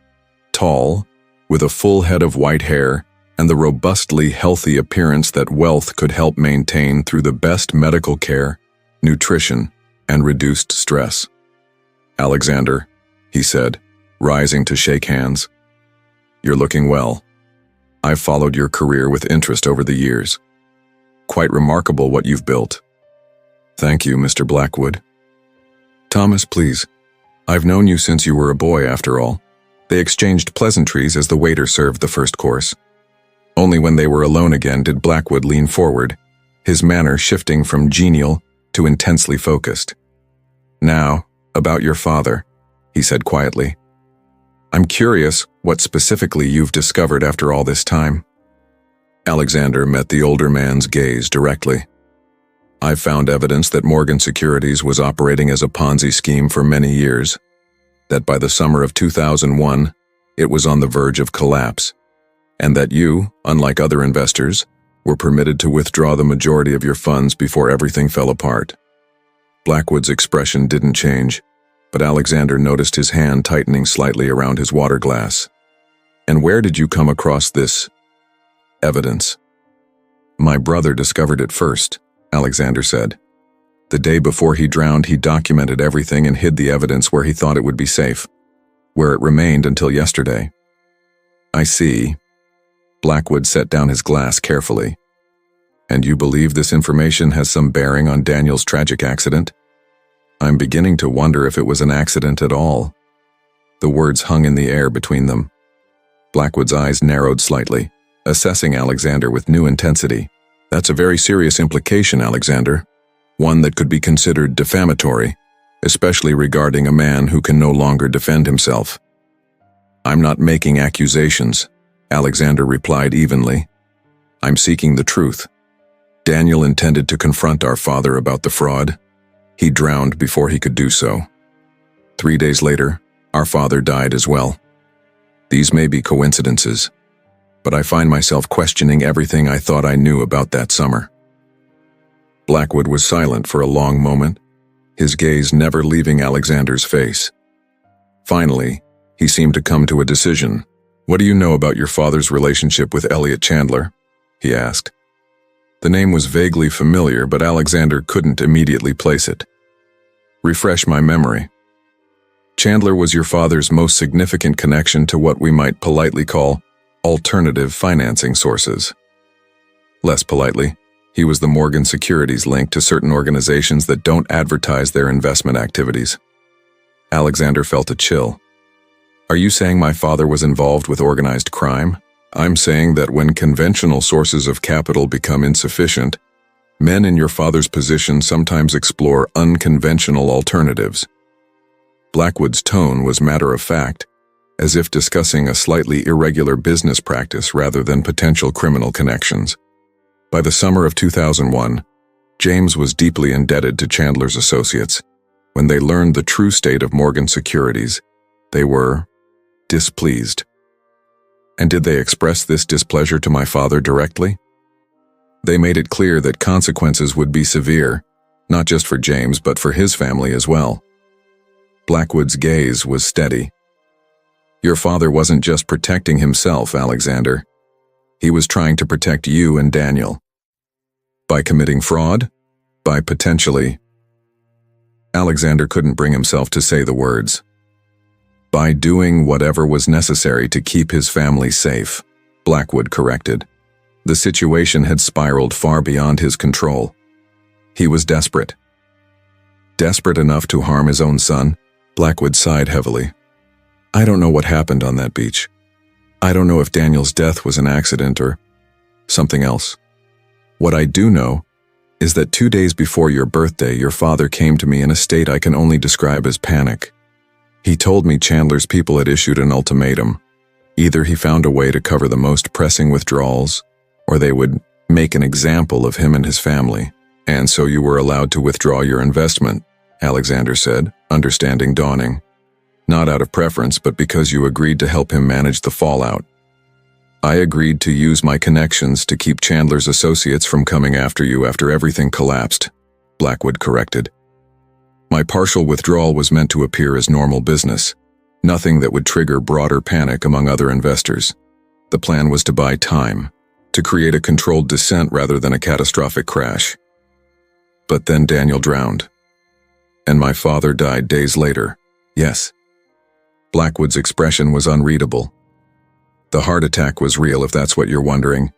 A: tall, with a full head of white hair and the robustly healthy appearance that wealth could help maintain through the best medical care, nutrition, and reduced stress. "Alexander," he said, rising to shake hands. "You're looking well. I've followed your career with interest over the years. Quite remarkable what you've built." "Thank you, Mr. Blackwood." "Thomas, please. I've known you since you were a boy, after all." They exchanged pleasantries as the waiter served the first course. Only when they were alone again did Blackwood lean forward, his manner shifting from genial to intensely focused. "Now, about your father," he said quietly. "I'm curious what specifically you've discovered after all this time." Alexander met the older man's gaze directly. "I've found evidence that Morgan Securities was operating as a Ponzi scheme for many years, that by the summer of 2001, it was on the verge of collapse, and that you, unlike other investors, were permitted to withdraw the majority of your funds before everything fell apart." Blackwood's expression didn't change, but Alexander noticed his hand tightening slightly around his water glass. "And where did you come across this evidence?" "My brother discovered it first," Alexander said. "The day before he drowned, he documented everything and hid the evidence where he thought it would be safe, where it remained until yesterday." "I see." Blackwood set down his glass carefully. "And you believe this information has some bearing on Daniel's tragic accident?" "I'm beginning to wonder if it was an accident at all." The words hung in the air between them. Blackwood's eyes narrowed slightly, assessing Alexander with new intensity. "That's a very serious implication, Alexander. One that could be considered defamatory, especially regarding a man who can no longer defend himself." "I'm not making accusations," Alexander replied evenly. "I'm seeking the truth. Daniel intended to confront our father about the fraud. He drowned before he could do so. 3 days later, our father died as well. These may be coincidences, but I find myself questioning everything I thought I knew about that summer." Blackwood was silent for a long moment, his gaze never leaving Alexander's face. Finally, he seemed to come to a decision. "What do you know about your father's relationship with Elliot Chandler?" he asked. The name was vaguely familiar, but Alexander couldn't immediately place it. "Refresh my memory." Chandler was your father's most significant connection to what we might politely call alternative financing sources. Less politely, he was the Morgan Securities link to certain organizations that don't advertise their investment activities. Alexander felt a chill. Are you saying my father was involved with organized crime? I'm saying that when conventional sources of capital become insufficient, men in your father's position sometimes explore unconventional alternatives. Blackwood's tone was matter-of-fact, as if discussing a slightly irregular business practice rather than potential criminal connections. By the summer of 2001, James was deeply indebted to Chandler's associates. When they learned the true state of Morgan Securities, they were displeased. And did they express this displeasure to my father directly? They made it clear that consequences would be severe, not just for James but for his family as well. Blackwood's gaze was steady. Your father wasn't just protecting himself, Alexander. He was trying to protect you and Daniel. By committing fraud? By potentially... Alexander couldn't bring himself to say the words. By doing whatever was necessary to keep his family safe, Blackwood corrected. The situation had spiraled far beyond his control. He was desperate. Desperate enough to harm his own son, Blackwood sighed heavily. I don't know what happened on that beach. I don't know if Daniel's death was an accident or something else. What I do know is that 2 days before your birthday, your father came to me in a state I can only describe as panic. He told me Chandler's people had issued an ultimatum. Either he found a way to cover the most pressing withdrawals, or they would make an example of him and his family. And so you were allowed to withdraw your investment, Alexander said, understanding dawning. Not out of preference, but because you agreed to help him manage the fallout. I agreed to use my connections to keep Chandler's associates from coming after you after everything collapsed, Blackwood corrected. My partial withdrawal was meant to appear as normal business, nothing that would trigger broader panic among other investors. The plan was to buy time, to create a controlled descent rather than a catastrophic crash. But then Daniel drowned. And my father died days later. Yes. Blackwood's expression was unreadable. The heart attack was real, if that's what you're wondering.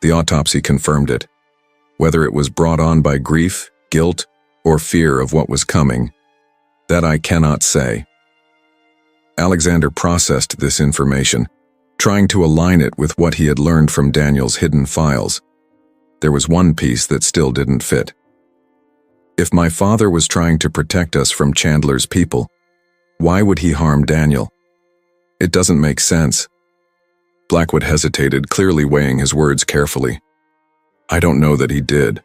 A: The autopsy confirmed it. Whether it was brought on by grief, guilt, or fear of what was coming, that I cannot say. Alexander processed this information, trying to align it with what he had learned from Daniel's hidden files. There was one piece that still didn't fit. If my father was trying to protect us from Chandler's people, why would he harm Daniel? It doesn't make sense. Blackwood hesitated, clearly weighing his words carefully. I don't know that he did,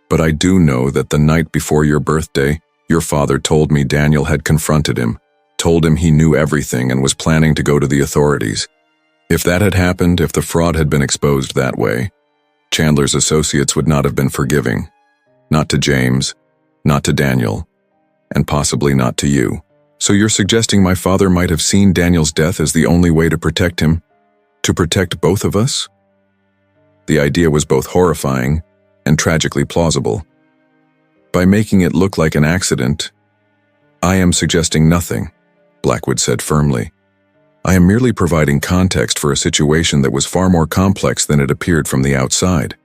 A: but I do know that the night before your birthday, your father told me Daniel had confronted him, told him he knew everything and was planning to go to the authorities. If that had happened, if the fraud had been exposed that way, Chandler's associates would not have been forgiving. Not to James, not to Daniel, and possibly not to you. So you're suggesting my father might have seen Daniel's death as the only way to protect him? To protect both of us? The idea was both horrifying and tragically plausible. By making it look like an accident, I am suggesting nothing, Blackwood said firmly. I am merely providing context for a situation that was far more complex than it appeared from the outside.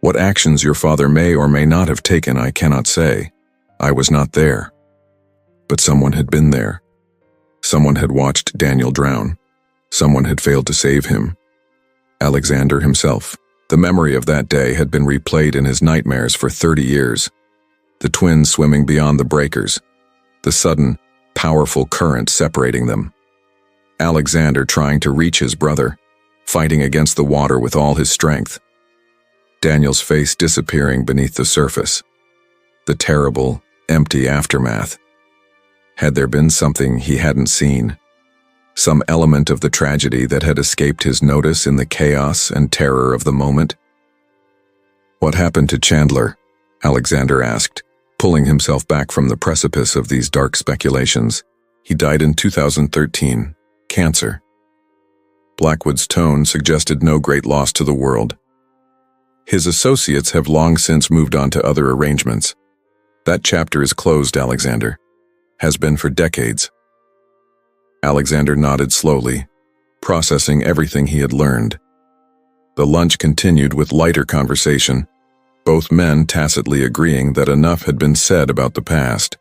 A: What actions your father may or may not have taken, I cannot say. I was not there. But someone had been there. Someone had watched Daniel drown. Someone had failed to save him. Alexander himself. The memory of that day had been replayed in his nightmares for 30 years. The twins swimming beyond the breakers. The sudden, powerful current separating them. Alexander trying to reach his brother, fighting against the water with all his strength. Daniel's face disappearing beneath the surface. The terrible, empty aftermath. Had there been something he hadn't seen? Some element of the tragedy that had escaped his notice in the chaos and terror of the moment? What happened to Chandler? Alexander asked, pulling himself back from the precipice of these dark speculations. He died in 2013. Cancer. Blackwood's tone suggested no great loss to the world. His associates have long since moved on to other arrangements. That chapter is closed, Alexander. Has been for decades. Alexander nodded slowly, processing everything he had learned. The lunch continued with lighter conversation, both men tacitly agreeing that enough had been said about the past.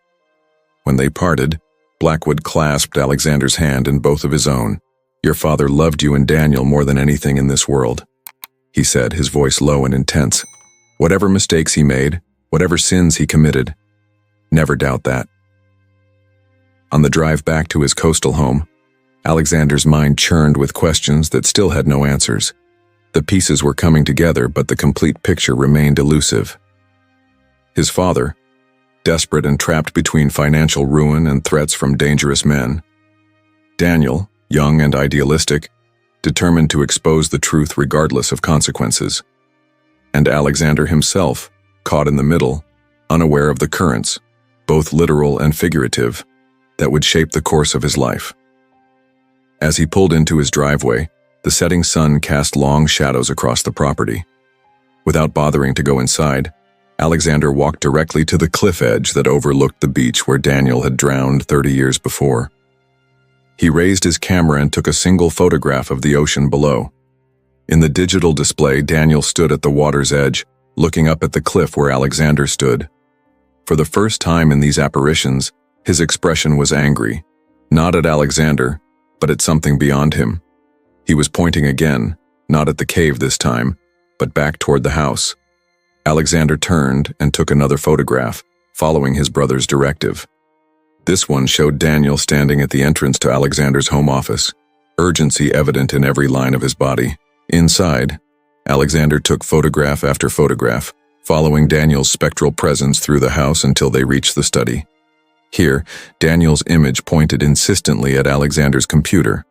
A: When they parted, Blackwood clasped Alexander's hand in both of his own. "Your father loved you and Daniel more than anything in this world," he said, his voice low and intense. "Whatever mistakes he made, whatever sins he committed, never doubt that." On the drive back to his coastal home, Alexander's mind churned with questions that still had no answers. The pieces were coming together, but the complete picture remained elusive. His father, desperate and trapped between financial ruin and threats from dangerous men. Daniel, young and idealistic, determined to expose the truth regardless of consequences. And Alexander himself, caught in the middle, unaware of the currents, both literal and figurative, that would shape the course of his life. As he pulled into his driveway, the setting sun cast long shadows across the property. Without bothering to go inside, Alexander walked directly to the cliff edge that overlooked the beach where Daniel had drowned 30 years before. He raised his camera and took a single photograph of the ocean below. In the digital display, Daniel stood at the water's edge, looking up at the cliff where Alexander stood. For the first time in these apparitions, his expression was angry, not at Alexander, but at something beyond him. He was pointing again, not at the cave this time, but back toward the house. Alexander turned and took another photograph, following his brother's directive. This one showed Daniel standing at the entrance to Alexander's home office, urgency evident in every line of his body. Inside, Alexander took photograph after photograph, following Daniel's spectral presence through the house until they reached the study. Here, Daniel's image pointed insistently at Alexander's computer.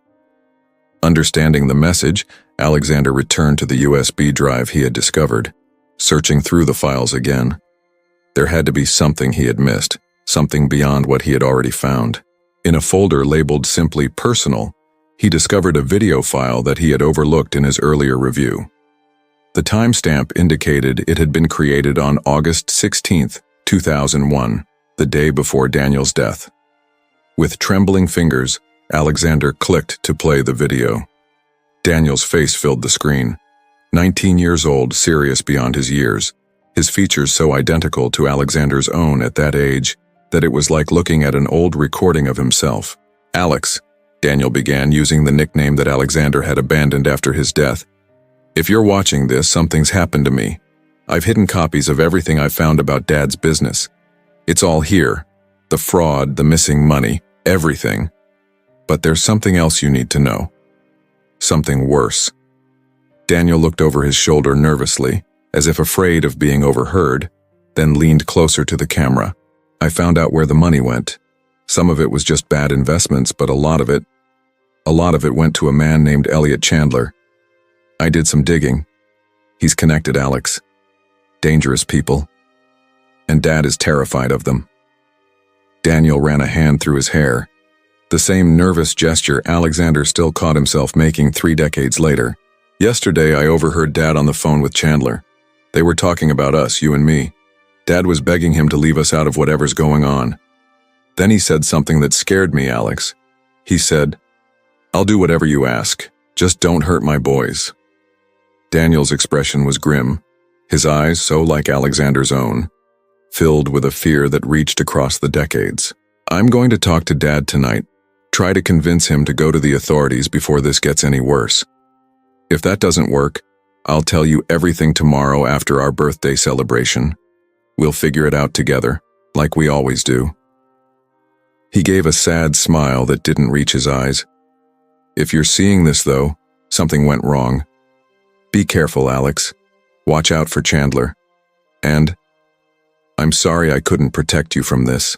A: Understanding the message, Alexander returned to the USB drive he had discovered, searching through the files again. There had to be something he had missed, something beyond what he had already found. In a folder labeled simply Personal, he discovered a video file that he had overlooked in his earlier review. The timestamp indicated it had been created on August 16, 2001, the day before Daniel's death. With trembling fingers, Alexander clicked to play the video. Daniel's face filled the screen. 19 years old, serious beyond his years, his features so identical to Alexander's own at that age that it was like looking at an old recording of himself. "Alex," Daniel began, using the nickname that Alexander had abandoned after his death. "If you're watching this, something's happened to me. I've hidden copies of everything I've found about Dad's business. It's all here. The fraud, the missing money, everything. But there's something else you need to know. Something worse." Daniel looked over his shoulder nervously, as if afraid of being overheard, then leaned closer to the camera. "I found out where the money went. Some of it was just bad investments, but a lot of it went to a man named Elliot Chandler. I did some digging. He's connected, Alex. Dangerous people. And Dad is terrified of them." Daniel ran a hand through his hair, the same nervous gesture Alexander still caught himself making 3 decades later. "Yesterday I overheard Dad on the phone with Chandler. They were talking about us, you and me. Dad was begging him to leave us out of whatever's going on. Then he said something that scared me, Alex. He said, 'I'll do whatever you ask. Just don't hurt my boys.'" Daniel's expression was grim, his eyes so like Alexander's own, filled with a fear that reached across the decades. "I'm going to talk to Dad tonight. Try to convince him to go to the authorities before this gets any worse. If that doesn't work, I'll tell you everything tomorrow after our birthday celebration. We'll figure it out together, like we always do." He gave a sad smile that didn't reach his eyes. "If you're seeing this, though, something went wrong. Be careful, Alex. Watch out for Chandler. And I'm sorry I couldn't protect you from this."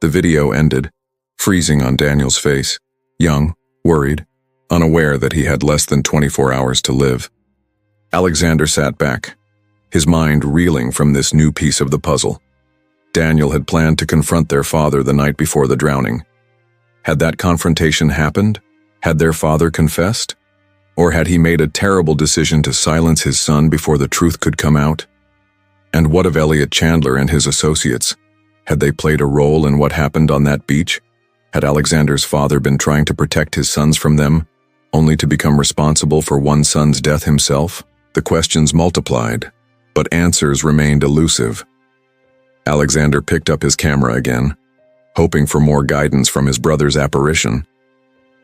A: The video ended, freezing on Daniel's face, young, worried, unaware that he had less than 24 hours to live. Alexander sat back, his mind reeling from this new piece of the puzzle. Daniel had planned to confront their father the night before the drowning. Had that confrontation happened? Had their father confessed? Or had he made a terrible decision to silence his son before the truth could come out? And what of Elliot Chandler and his associates? Had they played a role in what happened on that beach? Had Alexander's father been trying to protect his sons from them, only to become responsible for one son's death himself? The questions multiplied, but answers remained elusive. Alexander picked up his camera again, hoping for more guidance from his brother's apparition.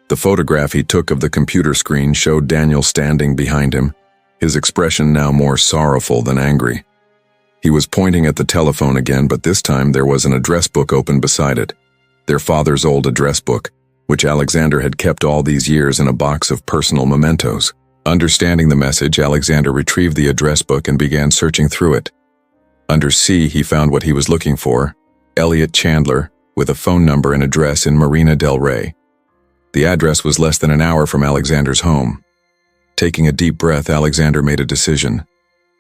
A: The photograph he took of the computer screen showed Daniel standing behind him, his expression now more sorrowful than angry. He was pointing at the telephone again, but this time there was an address book open beside it, their father's old address book, which Alexander had kept all these years in a box of personal mementos. Understanding the message, Alexander retrieved the address book and began searching through it. Under C, he found what he was looking for, Elliot Chandler, with a phone number and address in Marina del Rey. The address was less than an hour from Alexander's home. Taking a deep breath, Alexander made a decision.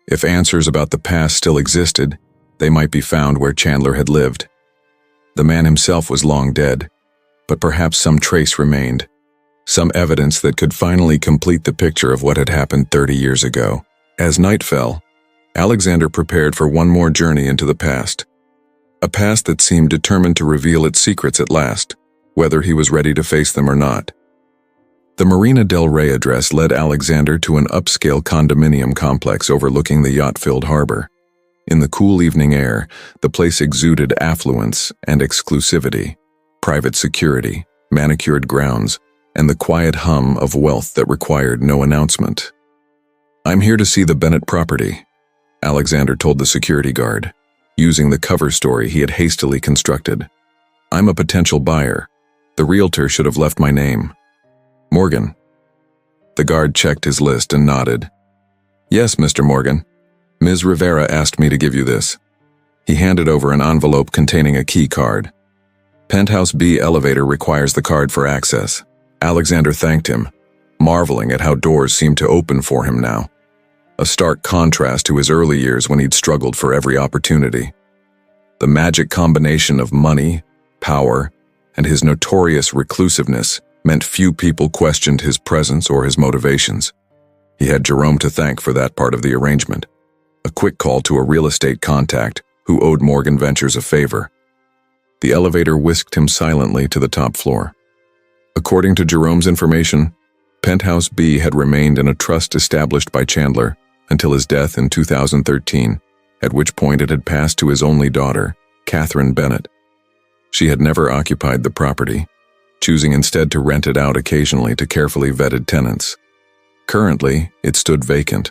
A: If answers about the past still existed, they might be found where Chandler had lived. The man himself was long dead, but perhaps some trace remained, some evidence that could finally complete the picture of what had happened 30 years ago. As night fell, Alexander prepared for one more journey into the past, a past that seemed determined to reveal its secrets at last, whether he was ready to face them or not. The Marina del Rey address led Alexander to an upscale condominium complex overlooking the yacht-filled harbor. In the cool evening air, the place exuded affluence and exclusivity, private security, manicured grounds, and the quiet hum of wealth that required no announcement. "I'm here to see the Bennett property," Alexander told the security guard, using the cover story he had hastily constructed. "I'm a potential buyer. The realtor should have left my name." "Morgan." The guard checked his list and nodded. "Yes, Mr. Morgan. Ms. Rivera asked me to give you this." He handed over an envelope containing a key card. "Penthouse B elevator requires the card for access." Alexander thanked him, marveling at how doors seemed to open for him now. A stark contrast to his early years when he'd struggled for every opportunity. The magic combination of money, power, and his notorious reclusiveness meant few people questioned his presence or his motivations. He had Jerome to thank for that part of the arrangement, a quick call to a real estate contact who owed Morgan Ventures a favor. The elevator whisked him silently to the top floor. According to Jerome's information, Penthouse B had remained in a trust established by Chandler until his death in 2013, at which point it had passed to his only daughter, Catherine Bennett. She had never occupied the property, choosing instead to rent it out occasionally to carefully vetted tenants. Currently, it stood vacant,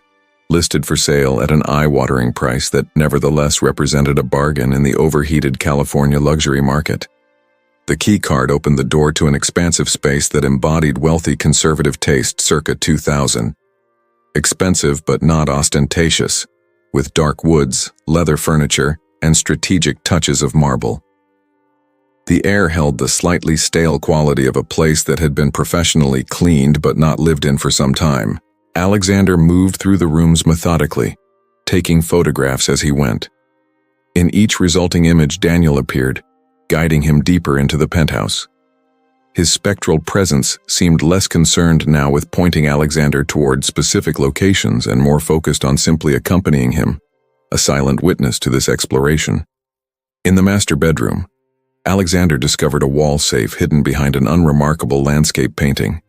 A: listed for sale at an eye-watering price that nevertheless represented a bargain in the overheated California luxury market. The key card opened the door to an expansive space that embodied wealthy conservative taste circa 2000. Expensive but not ostentatious, with dark woods, leather furniture, and strategic touches of marble. The air held the slightly stale quality of a place that had been professionally cleaned but not lived in for some time. Alexander moved through the rooms methodically, taking photographs as he went. In each resulting image, Daniel appeared, guiding him deeper into the penthouse. His spectral presence seemed less concerned now with pointing Alexander toward specific locations and more focused on simply accompanying him, a silent witness to this exploration. In the master bedroom, Alexander discovered a wall safe hidden behind an unremarkable landscape painting.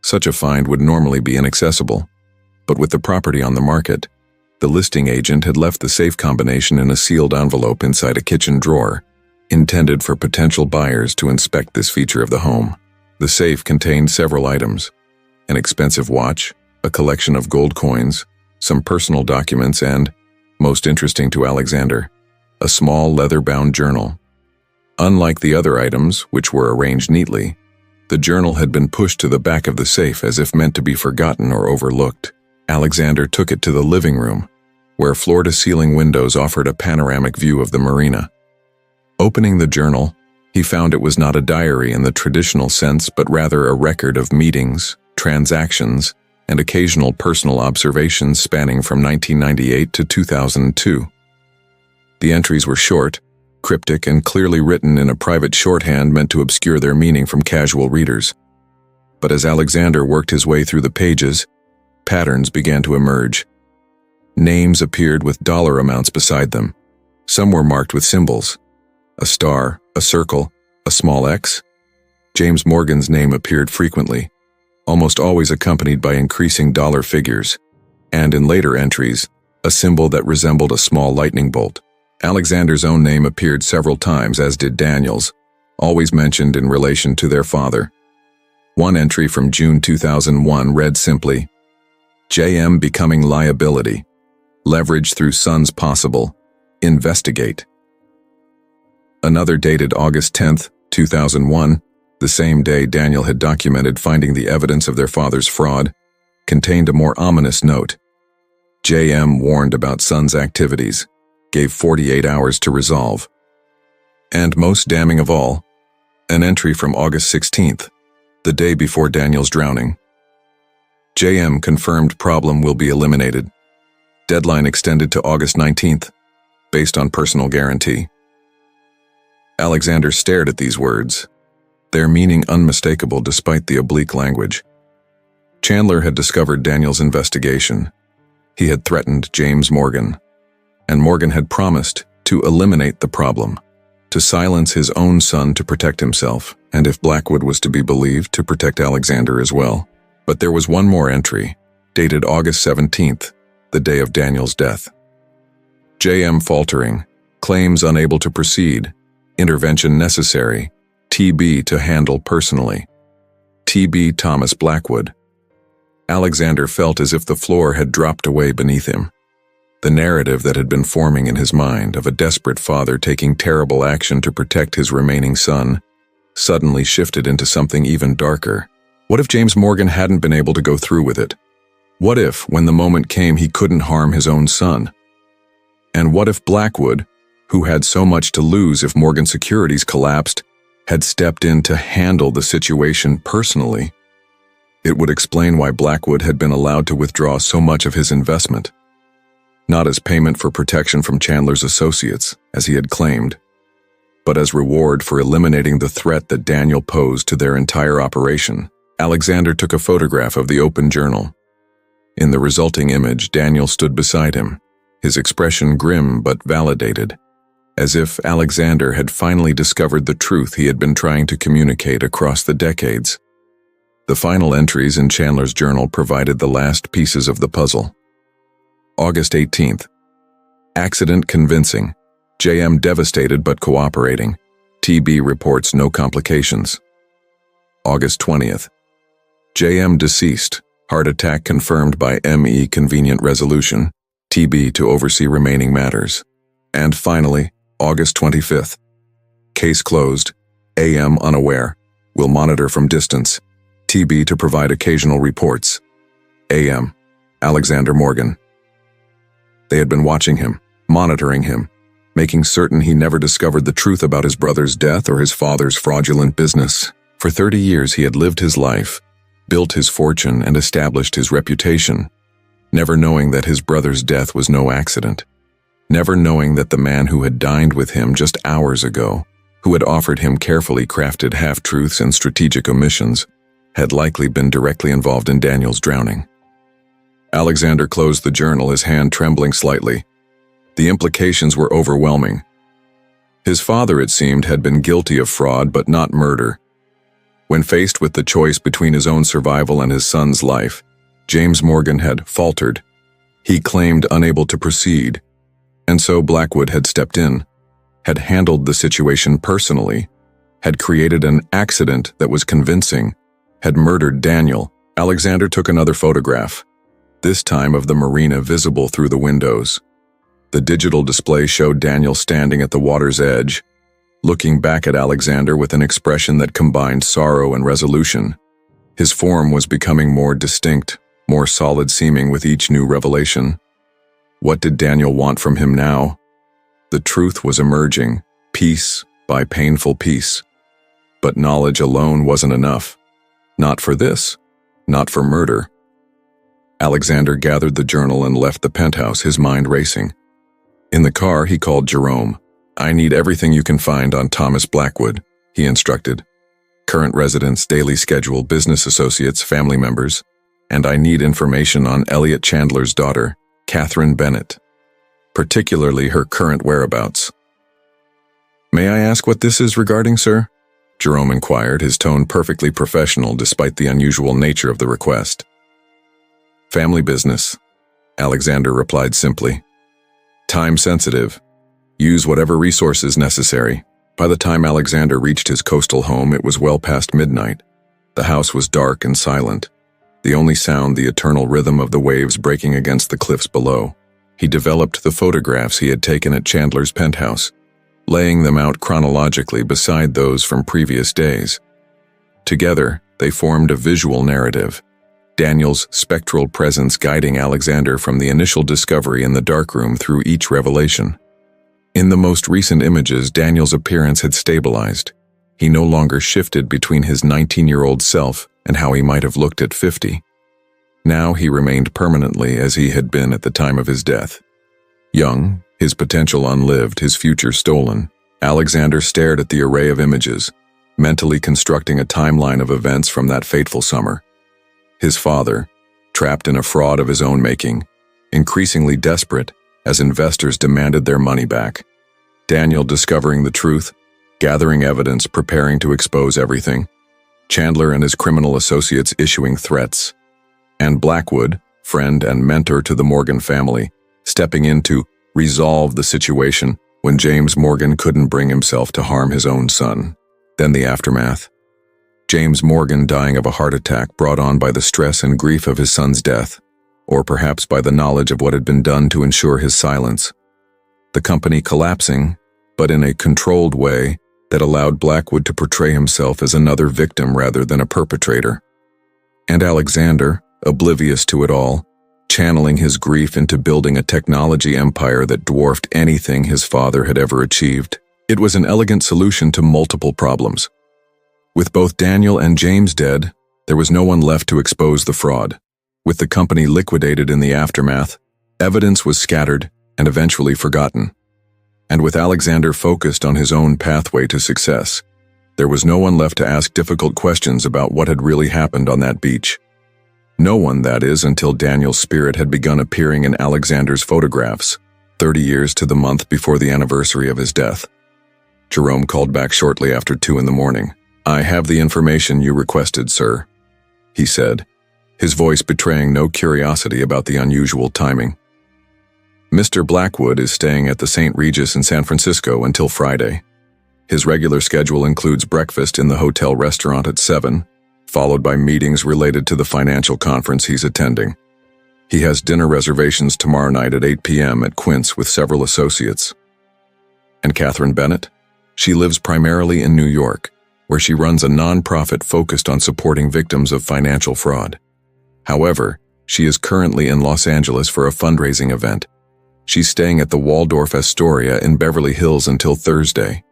A: Such a find would normally be inaccessible, but with the property on the market, the listing agent had left the safe combination in a sealed envelope inside a kitchen drawer, intended for potential buyers to inspect this feature of the home. The safe contained several items: an expensive watch, a collection of gold coins, some personal documents, and, most interesting to Alexander, a small leather-bound journal. Unlike the other items, which were arranged neatly, the journal had been pushed to the back of the safe as if meant to be forgotten or overlooked. Alexander took it to the living room, where floor-to-ceiling windows offered a panoramic view of the marina. Opening the journal, he found it was not a diary in the traditional sense, but rather a record of meetings, transactions, and occasional personal observations spanning from 1998 to 2002. The entries were short, cryptic, and clearly written in a private shorthand meant to obscure their meaning from casual readers. But as Alexander worked his way through the pages, patterns began to emerge. Names appeared with dollar amounts beside them. Some were marked with symbols: a star, a circle, a small X. James Morgan's name appeared frequently, almost always accompanied by increasing dollar figures, and in later entries, a symbol that resembled a small lightning bolt. Alexander's own name appeared several times, as did Daniel's, always mentioned in relation to their father. One entry from June 2001 read simply, "JM becoming liability. Leverage through sons possible. Investigate." Another dated August 10, 2001, the same day Daniel had documented finding the evidence of their father's fraud, contained a more ominous note. JM warned about son's activities, gave 48 hours to resolve. And most damning of all, an entry from August 16th, the day before Daniel's drowning. JM confirmed problem will be eliminated. Deadline extended to August 19th, based on personal guarantee. Alexander stared at these words, their meaning unmistakable despite the oblique language. Chandler had discovered Daniel's investigation. He had threatened James Morgan, and Morgan had promised to eliminate the problem, to silence his own son to protect himself, and if Blackwood was to be believed, to protect Alexander as well. But there was one more entry, dated August 17th, the day of Daniel's death. JM faltering, claims unable to proceed, intervention necessary, TB to handle personally. TB Thomas Blackwood. Alexander felt as if the floor had dropped away beneath him. The narrative that had been forming in his mind of a desperate father taking terrible action to protect his remaining son suddenly shifted into something even darker. What if James Morgan hadn't been able to go through with it? What if, when the moment came, he couldn't harm his own son? And what if Blackwood, who had so much to lose if Morgan Securities collapsed, had stepped in to handle the situation personally? It would explain why Blackwood had been allowed to withdraw so much of his investment. Not as payment for protection from Chandler's associates, as he had claimed, but as reward for eliminating the threat that Daniel posed to their entire operation. Alexander took a photograph of the open journal. In the resulting image, Daniel stood beside him, his expression grim but validated, as if Alexander had finally discovered the truth he had been trying to communicate across the decades. The final entries in Chandler's journal provided the last pieces of the puzzle. August 18th. Accident convincing. JM devastated but cooperating. TB reports no complications. August 20th. JM deceased. Heart attack confirmed by ME convenient resolution. TB to oversee remaining matters. And finally, August 25th. Case closed. AM unaware. Will monitor from distance. TB to provide occasional reports. AM. Alexander Morgan. They had been watching him, monitoring him, making certain he never discovered the truth about his brother's death or his father's fraudulent business. For 30 years he had lived his life, built his fortune and established his reputation, never knowing that his brother's death was no accident, never knowing that the man who had dined with him just hours ago, who had offered him carefully crafted half-truths and strategic omissions, had likely been directly involved in Daniel's drowning. Alexander closed the journal, his hand trembling slightly. The implications were overwhelming. His father, it seemed, had been guilty of fraud but not murder. When faced with the choice between his own survival and his son's life, James Morgan had faltered. He claimed unable to proceed, and so Blackwood had stepped in, had handled the situation personally, had created an accident that was convincing, had murdered Daniel. Alexander took another photograph, this time of the marina visible through the windows. The digital display showed Daniel standing at the water's edge, looking back at Alexander with an expression that combined sorrow and resolution. His form was becoming more distinct, more solid-seeming with each new revelation. What did Daniel want from him now? The truth was emerging, piece by painful piece. But knowledge alone wasn't enough. Not for this, not for murder. Alexander gathered the journal and left the penthouse, his mind racing. In the car, he called Jerome. "I need everything you can find on Thomas Blackwood," he instructed. "Current residence, daily schedule, business associates, family members, and I need information on Elliot Chandler's daughter, Catherine Bennett, particularly her current whereabouts." "May I ask what this is regarding, sir?" Jerome inquired, his tone perfectly professional despite the unusual nature of the request. Family business, Alexander replied simply. Time sensitive. Use whatever resources necessary. By the time Alexander reached his coastal home, it was well past midnight. The house was dark and silent. The only sound the eternal rhythm of the waves breaking against the cliffs below. He developed the photographs he had taken at Chandler's penthouse, laying them out chronologically beside those from previous days. Together, they formed a visual narrative, Daniel's spectral presence guiding Alexander from the initial discovery in the darkroom through each revelation. In the most recent images, Daniel's appearance had stabilized. He no longer shifted between his 19-year-old self and how he might have looked at 50. Now he remained permanently as he had been at the time of his death. Young, his potential unlived, his future stolen, Alexander stared at the array of images, mentally constructing a timeline of events from that fateful summer. His father, trapped in a fraud of his own making, increasingly desperate as investors demanded their money back. Daniel discovering the truth, gathering evidence, preparing to expose everything. Chandler and his criminal associates issuing threats. And Blackwood, friend and mentor to the Morgan family, stepping in to resolve the situation when James Morgan couldn't bring himself to harm his own son. Then the aftermath. James Morgan dying of a heart attack brought on by the stress and grief of his son's death, or perhaps by the knowledge of what had been done to ensure his silence. The company collapsing, but in a controlled way that allowed Blackwood to portray himself as another victim rather than a perpetrator. And Alexander, oblivious to it all, channeling his grief into building a technology empire that dwarfed anything his father had ever achieved. It was an elegant solution to multiple problems. With both Daniel and James dead, there was no one left to expose the fraud. With the company liquidated in the aftermath, evidence was scattered and eventually forgotten. And with Alexander focused on his own pathway to success, there was no one left to ask difficult questions about what had really happened on that beach. No one, that is, until Daniel's spirit had begun appearing in Alexander's photographs, 30 years to the month before the anniversary of his death. Jerome called back shortly after 2 a.m. "I have the information you requested, sir," he said, his voice betraying no curiosity about the unusual timing. "Mr. Blackwood is staying at the St. Regis in San Francisco until Friday. His regular schedule includes breakfast in the hotel restaurant at 7, followed by meetings related to the financial conference he's attending. He has dinner reservations tomorrow night at 8 p.m. at Quince with several associates." And Catherine Bennett? She lives primarily in New York, where she runs a non-profit focused on supporting victims of financial fraud. However, she is currently in Los Angeles for a fundraising event. She's staying at the Waldorf Astoria in Beverly Hills until Thursday.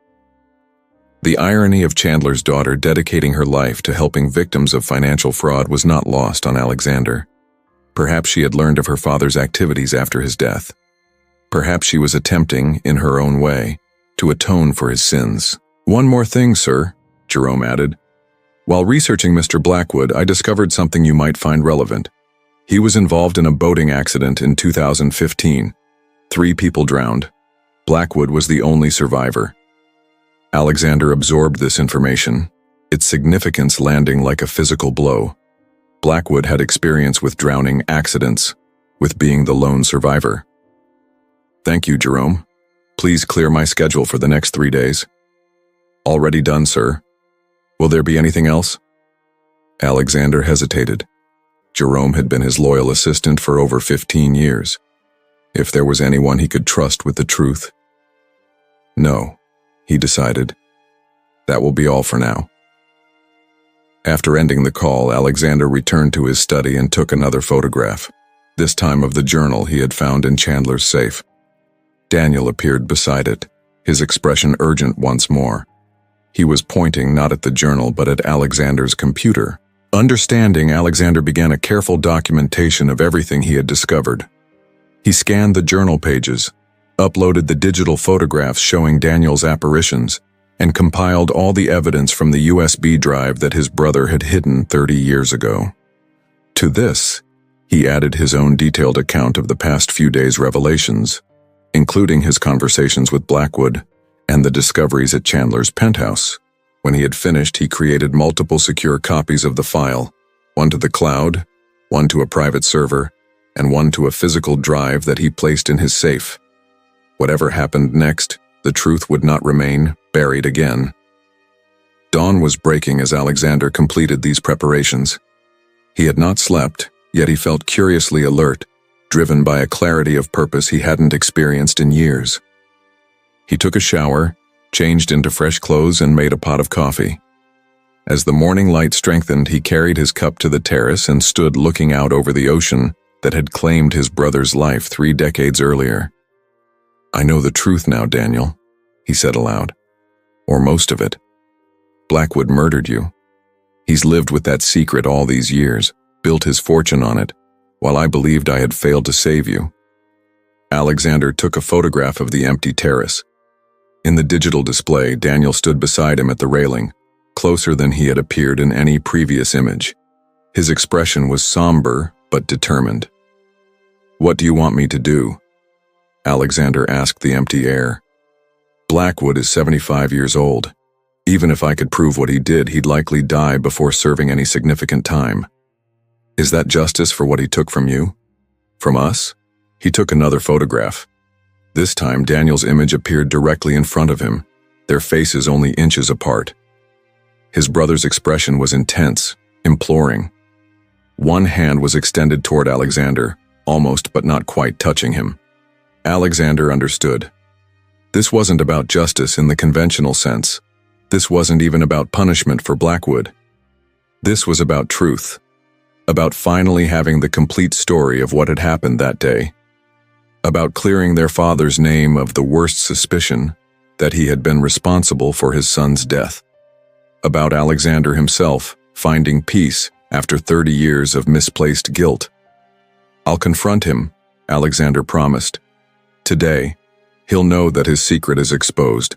A: The irony of Chandler's daughter dedicating her life to helping victims of financial fraud was not lost on Alexander. Perhaps she had learned of her father's activities after his death. Perhaps she was attempting, in her own way, to atone for his sins. "One more thing, sir," Jerome added. "While researching Mr. Blackwood, I discovered something you might find relevant. He was involved in a boating accident in 2015. 3 people drowned. Blackwood was the only survivor." Alexander absorbed this information, its significance landing like a physical blow. Blackwood had experience with drowning accidents, with being the lone survivor. "Thank you, Jerome. Please clear my schedule for the next 3 days." "Already done, sir. Will there be anything else?" Alexander hesitated. Jerome had been his loyal assistant for over 15 years. If there was anyone he could trust with the truth. "No," he decided. "That will be all for now." After ending the call, Alexander returned to his study and took another photograph, this time of the journal he had found in Chandler's safe. Daniel appeared beside it, his expression urgent once more. He was pointing not at the journal but at Alexander's computer. Understanding, Alexander began a careful documentation of everything he had discovered. He scanned the journal pages, uploaded the digital photographs showing Daniel's apparitions, and compiled all the evidence from the USB drive that his brother had hidden 30 years ago. To this, he added his own detailed account of the past few days' revelations, including his conversations with Blackwood and the discoveries at Chandler's penthouse. When he had finished, he created multiple secure copies of the file, one to the cloud, one to a private server, and one to a physical drive that he placed in his safe. Whatever happened next, the truth would not remain buried again. Dawn was breaking as Alexander completed these preparations. He had not slept, yet he felt curiously alert, driven by a clarity of purpose he hadn't experienced in years. He took a shower, changed into fresh clothes, and made a pot of coffee. As the morning light strengthened, he carried his cup to the terrace and stood looking out over the ocean that had claimed his brother's life 3 decades earlier. "I know the truth now, Daniel," he said aloud. "Or most of it. Blackwood murdered you. He's lived with that secret all these years, built his fortune on it, while I believed I had failed to save you." Alexander took a photograph of the empty terrace. In the digital display, Daniel stood beside him at the railing, closer than he had appeared in any previous image. His expression was somber but determined. "What do you want me to do?" Alexander asked the empty air. "Blackwood is 75 years old. Even if I could prove what he did, he'd likely die before serving any significant time. Is that justice for what he took from you? From us?" He took another photograph. This time, Daniel's image appeared directly in front of him, their faces only inches apart. His brother's expression was intense, imploring. One hand was extended toward Alexander, almost but not quite touching him. Alexander understood. This wasn't about justice in the conventional sense. This wasn't even about punishment for Blackwood. This was about truth, about finally having the complete story of what had happened that day, about clearing their father's name of the worst suspicion that he had been responsible for his son's death, about Alexander himself finding peace after 30 years of misplaced guilt. "I'll confront him," Alexander promised. "Today, he'll know that his secret is exposed,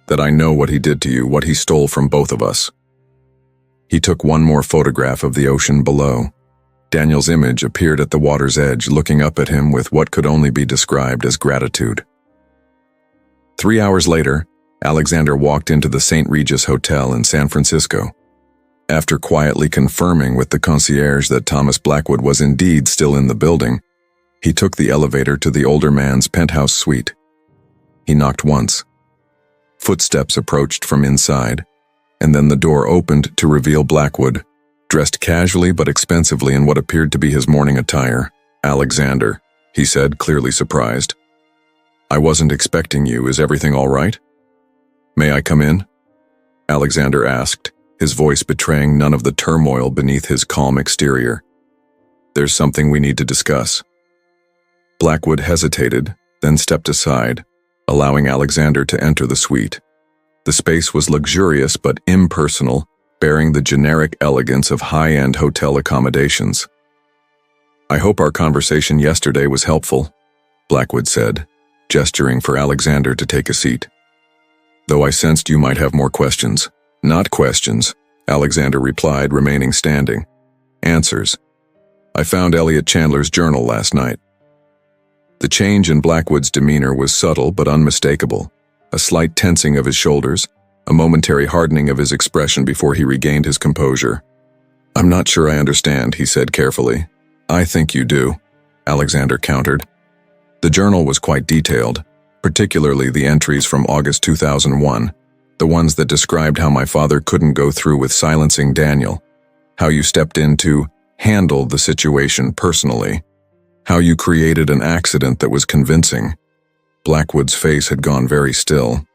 A: that I know what he did to you, what he stole from both of us." He took one more photograph of the ocean below. Daniel's image appeared at the water's edge, looking up at him with what could only be described as gratitude. 3 hours later, Alexander walked into the St. Regis Hotel in San Francisco. After quietly confirming with the concierge that Thomas Blackwood was indeed still in the building, he took the elevator to the older man's penthouse suite. He knocked once. Footsteps approached from inside, and then the door opened to reveal Blackwood, dressed casually but expensively in what appeared to be his morning attire. "Alexander," he said, clearly surprised. "I wasn't expecting you. Is everything all right?" "May I come in?" Alexander asked, his voice betraying none of the turmoil beneath his calm exterior. "There's something we need to discuss." Blackwood hesitated, then stepped aside, allowing Alexander to enter the suite. The space was luxurious but impersonal, bearing the generic elegance of high-end hotel accommodations. "I hope our conversation yesterday was helpful," Blackwood said, gesturing for Alexander to take a seat. "Though I sensed you might have more questions." "Not questions," Alexander replied, remaining standing. "Answers. I found Elliot Chandler's journal last night." The change in Blackwood's demeanor was subtle but unmistakable, a slight tensing of his shoulders, a momentary hardening of his expression before he regained his composure. "I'm not sure I understand," he said carefully. "I think you do," Alexander countered. The journal was quite detailed, particularly the entries from August 2001, the ones that described how my father couldn't go through with silencing Daniel, how you stepped in to handle the situation personally, how you created an accident that was convincing. Blackwood's face had gone very still.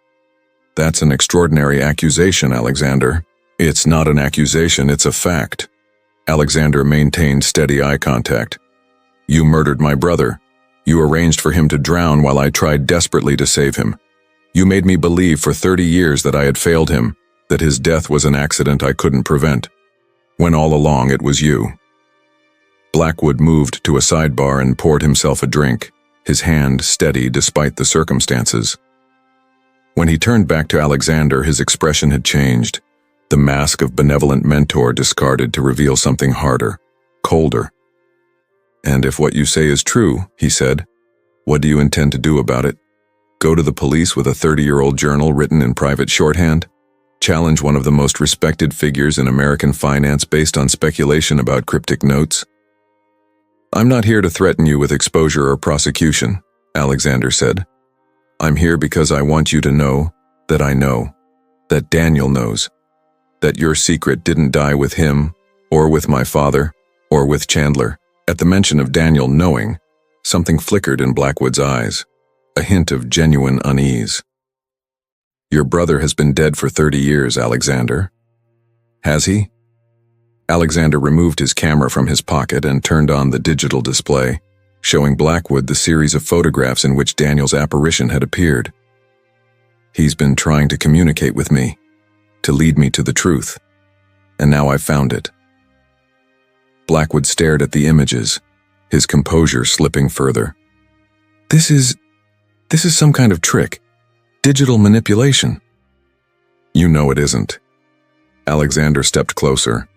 A: "That's an extraordinary accusation, Alexander." "It's not an accusation, it's a fact." Alexander maintained steady eye contact. "You murdered my brother. You arranged for him to drown while I tried desperately to save him. You made me believe for 30 years that I had failed him, that his death was an accident I couldn't prevent, when all along it was you." Blackwood moved to a sidebar and poured himself a drink, his hand steady despite the circumstances. When he turned back to Alexander, his expression had changed, the mask of benevolent mentor discarded to reveal something harder, colder. "And if what you say is true," he said, "what do you intend to do about it? Go to the police with a 30-year-old journal written in private shorthand? Challenge one of the most respected figures in American finance based on speculation about cryptic notes? I'm not here to threaten you with exposure or prosecution, Alexander said. I'm here because I want you to know, that Daniel knows, that your secret didn't die with him, or with my father, or with Chandler. At the mention of Daniel knowing, something flickered in Blackwood's eyes, a hint of genuine unease. Your brother has been dead for 30 years, Alexander. Has he? Alexander removed his camera from his pocket and turned on the digital display, showing Blackwood the series of photographs in which Daniel's apparition had appeared. He's been trying to communicate with me, to lead me to the truth, and now I've found it. Blackwood stared at the images, his composure slipping further. This is some kind of trick. Digital manipulation. You know it isn't. Alexander stepped closer.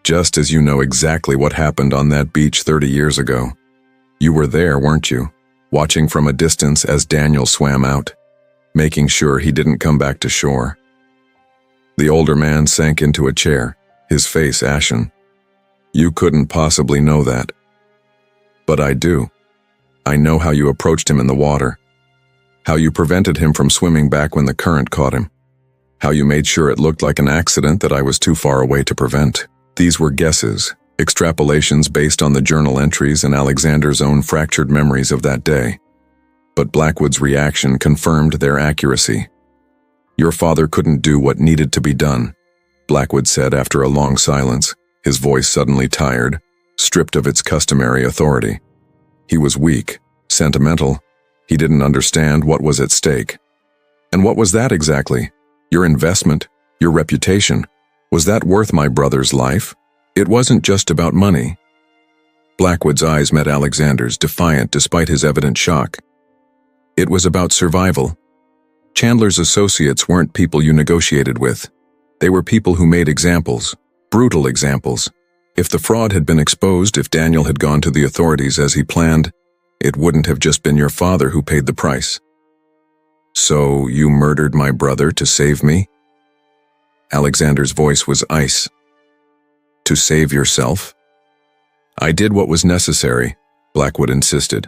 A: Just as you know exactly what happened on that beach 30 years ago. You were there, weren't you? Watching from a distance as Daniel swam out, making sure he didn't come back to shore. The older man sank into a chair, his face ashen. You couldn't possibly know that. But I do. I know how you approached him in the water. How you prevented him from swimming back when the current caught him. How you made sure it looked like an accident that I was too far away to prevent. These were guesses, extrapolations based on the journal entries and Alexander's own fractured memories of that day. But Blackwood's reaction confirmed their accuracy. Your father couldn't do what needed to be done, Blackwood said after a long silence, his voice suddenly tired, stripped of its customary authority. He was weak, sentimental. He didn't understand what was at stake. And what was that exactly? Your investment, your reputation. Was that worth my brother's life? It wasn't just about money. Blackwood's eyes met Alexander's, defiant despite his evident shock. It was about survival. Chandler's associates weren't people you negotiated with. They were people who made examples, brutal examples. If the fraud had been exposed, if Daniel had gone to the authorities as he planned, it wouldn't have just been your father who paid the price. So you murdered my brother to save me? Alexander's voice was ice. To save yourself? I did what was necessary, Blackwood insisted.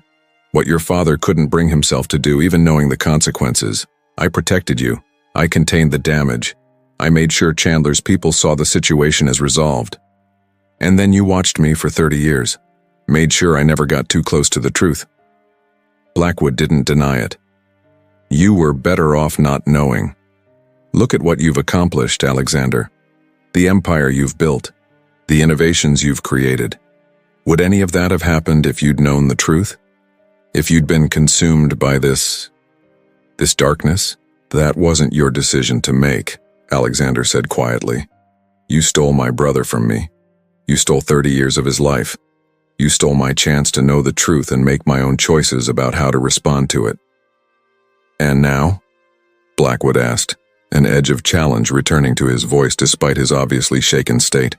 A: What your father couldn't bring himself to do, even knowing the consequences. I protected you. I contained the damage. I made sure Chandler's people saw the situation as resolved. And then you watched me for 30 years. Made sure I never got too close to the truth. Blackwood didn't deny it. You were better off not knowing. Look at what you've accomplished, Alexander. The empire you've built. The innovations you've created. Would any of that have happened if you'd known the truth? If you'd been consumed by this darkness? That wasn't your decision to make, Alexander said quietly. You stole my brother from me. You stole 30 years of his life. You stole my chance to know the truth and make my own choices about how to respond to it. And now? Blackwood asked, an edge of challenge returning to his voice despite his obviously shaken state.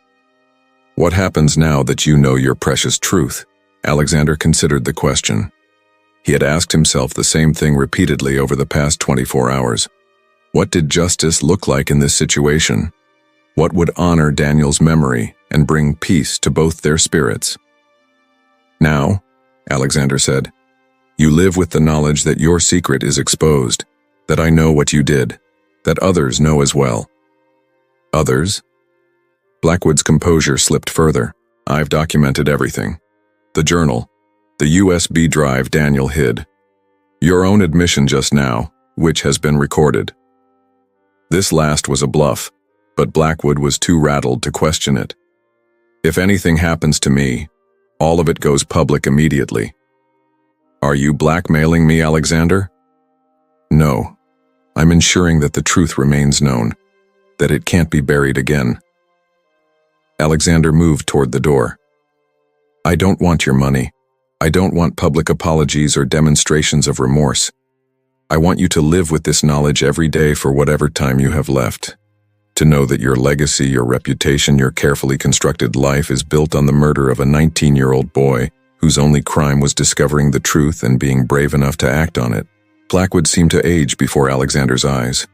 A: What happens now that you know your precious truth? Alexander considered the question. He had asked himself the same thing repeatedly over the past 24 hours. What did justice look like in this situation? What would honor Daniel's memory and bring peace to both their spirits? Now, Alexander said, you live with the knowledge that your secret is exposed, that I know what you did, that others know as well. Others? Blackwood's composure slipped further. I've documented everything. The journal, the USB drive Daniel hid. Your own admission just now, which has been recorded. This last was a bluff, but Blackwood was too rattled to question it. If anything happens to me, all of it goes public immediately. Are you blackmailing me, Alexander? No. I'm ensuring that the truth remains known, that it can't be buried again. Alexander moved toward the door. I don't want your money. I don't want public apologies or demonstrations of remorse. I want you to live with this knowledge every day for whatever time you have left. To know that your legacy, your reputation, your carefully constructed life is built on the murder of a 19-year-old boy whose only crime was discovering the truth and being brave enough to act on it. Blackwood seemed to age before Alexander's eyes.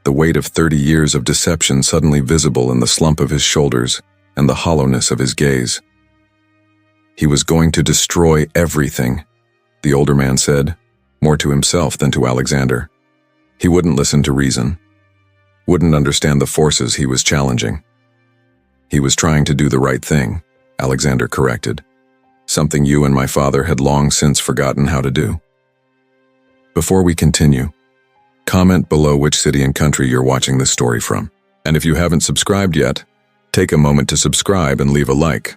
A: the weight of 30 years of deception suddenly visible in the slump of his shoulders and the hollowness of his gaze. He was going to destroy everything, the older man said, more to himself than to Alexander. He wouldn't listen to reason, wouldn't understand the forces he was challenging. He was trying to do the right thing, Alexander corrected, something you and my father had long since forgotten how to do. Before we continue, comment below which city and country you're watching this story from. And if you haven't subscribed yet, take a moment to subscribe and leave a like.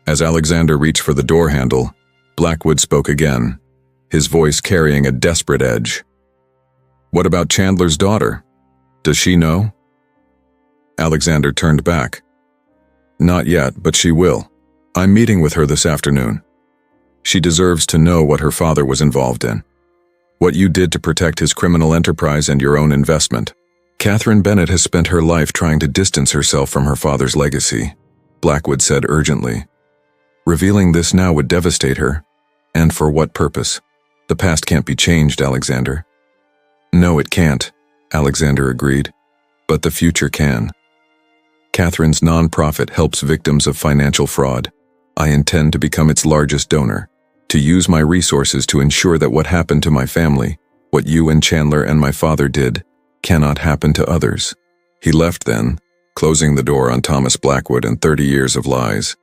A: As Alexander reached for the door handle, Blackwood spoke again, his voice carrying a desperate edge. "What about Chandler's daughter? Does she know?" Alexander turned back. "Not yet, but she will. I'm meeting with her this afternoon. She deserves to know what her father was involved in. What you did to protect his criminal enterprise and your own investment. Catherine Bennett has spent her life trying to distance herself from her father's legacy," Blackwood said urgently. "Revealing this now would devastate her. And for what purpose? The past can't be changed, Alexander." "No, it can't," Alexander agreed. "But the future can. Catherine's nonprofit helps victims of financial fraud. I intend to become its largest donor, to use my resources to ensure that what happened to my family, what you and Chandler and my father did, cannot happen to others." He left then, closing the door on Thomas Blackwood and 30 years of lies.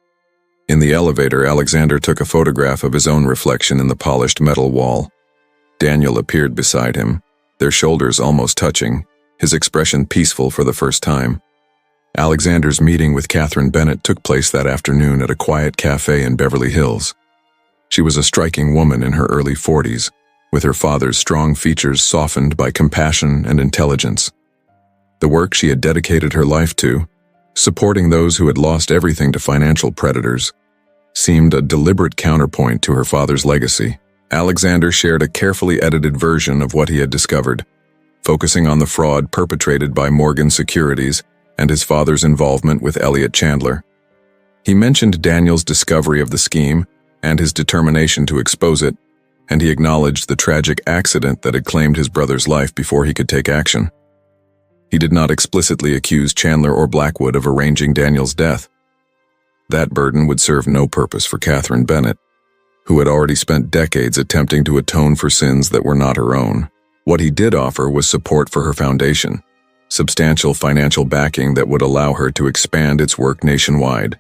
A: In the elevator, Alexander took a photograph of his own reflection in the polished metal wall. Daniel appeared beside him, their shoulders almost touching, his expression peaceful for the first time. Alexander's meeting with Catherine Bennett took place that afternoon at a quiet cafe in Beverly Hills. She was a striking woman in her early 40s, with her father's strong features softened by compassion and intelligence. The work she had dedicated her life to, supporting those who had lost everything to financial predators, seemed a deliberate counterpoint to her father's legacy. Alexander shared a carefully edited version of what he had discovered, focusing on the fraud perpetrated by Morgan Securities and his father's involvement with Elliot Chandler. He mentioned Daniel's discovery of the scheme and his determination to expose it, and he acknowledged the tragic accident that had claimed his brother's life before he could take action. He did not explicitly accuse Chandler or Blackwood of arranging Daniel's death. That burden would serve no purpose for Catherine Bennett, who had already spent decades attempting to atone for sins that were not her own. What he did offer was support for her foundation, substantial financial backing that would allow her to expand its work nationwide.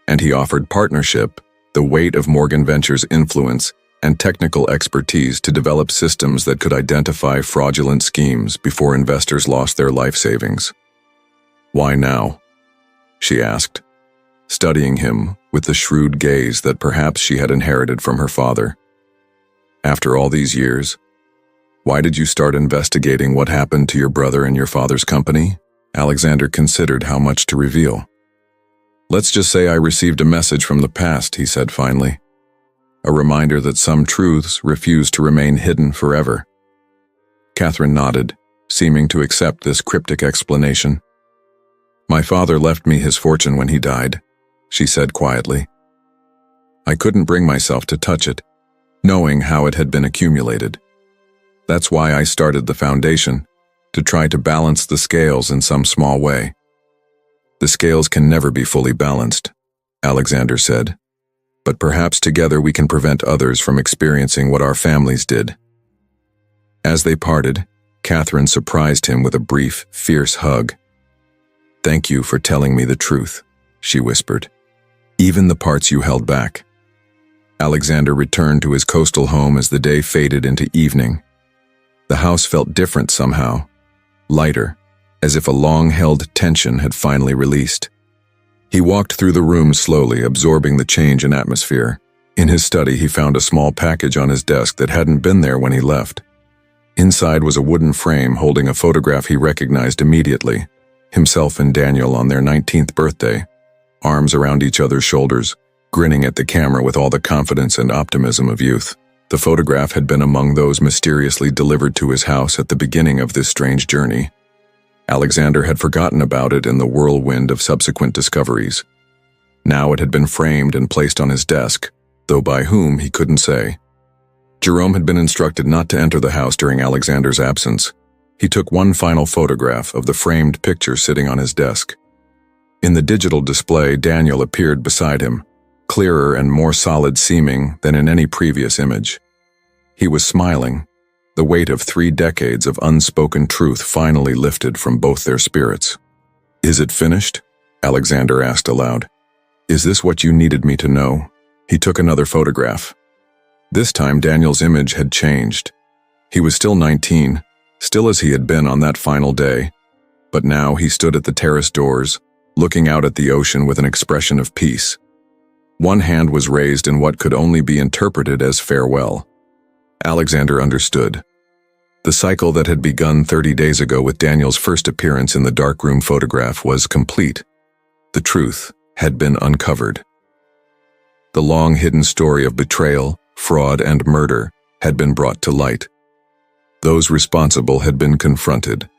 A: And he offered partnership, the weight of Morgan Ventures' influence, and technical expertise to develop systems that could identify fraudulent schemes before investors lost their life savings. "Why now?" she asked, studying him with the shrewd gaze that perhaps she had inherited from her father. "After all these years, why did you start investigating what happened to your brother and your father's company?" Alexander considered how much to reveal. "Let's just say I received a message from the past," he said finally. "A reminder that some truths refuse to remain hidden forever." Catherine nodded, seeming to accept this cryptic explanation. "My father left me his fortune when he died," she said quietly. "I couldn't bring myself to touch it, knowing how it had been accumulated. That's why I started the foundation, to try to balance the scales in some small way." "The scales can never be fully balanced," Alexander said. "But perhaps together we can prevent others from experiencing what our families did." As they parted, Catherine surprised him with a brief, fierce hug. "Thank you for telling me the truth," she whispered. "Even the parts you held back." Alexander returned to his coastal home as the day faded into evening. The house felt different somehow, lighter, as if a long-held tension had finally released. He walked through the room slowly, absorbing the change in atmosphere. In his study, he found a small package on his desk that hadn't been there when he left. Inside was a wooden frame holding a photograph he recognized immediately, himself and Daniel on their 19th birthday, arms around each other's shoulders, grinning at the camera with all the confidence and optimism of youth. The photograph had been among those mysteriously delivered to his house at the beginning of this strange journey. Alexander had forgotten about it in the whirlwind of subsequent discoveries. Now it had been framed and placed on his desk, though by whom he couldn't say. Jerome had been instructed not to enter the house during Alexander's absence. He took one final photograph of the framed picture sitting on his desk. In the digital display, Daniel appeared beside him, clearer and more solid-seeming than in any previous image. He was smiling. The weight of 3 decades of unspoken truth finally lifted from both their spirits. "Is it finished?" Alexander asked aloud. "Is this what you needed me to know?" He took another photograph. This time Daniel's image had changed. He was still 19, still as he had been on that final day, but now he stood at the terrace doors, looking out at the ocean with an expression of peace. One hand was raised in what could only be interpreted as farewell. Alexander understood. The cycle that had begun 30 days ago with Daniel's first appearance in the darkroom photograph was complete. The truth had been uncovered. The long-hidden story of betrayal, fraud, and murder had been brought to light. Those responsible had been confronted,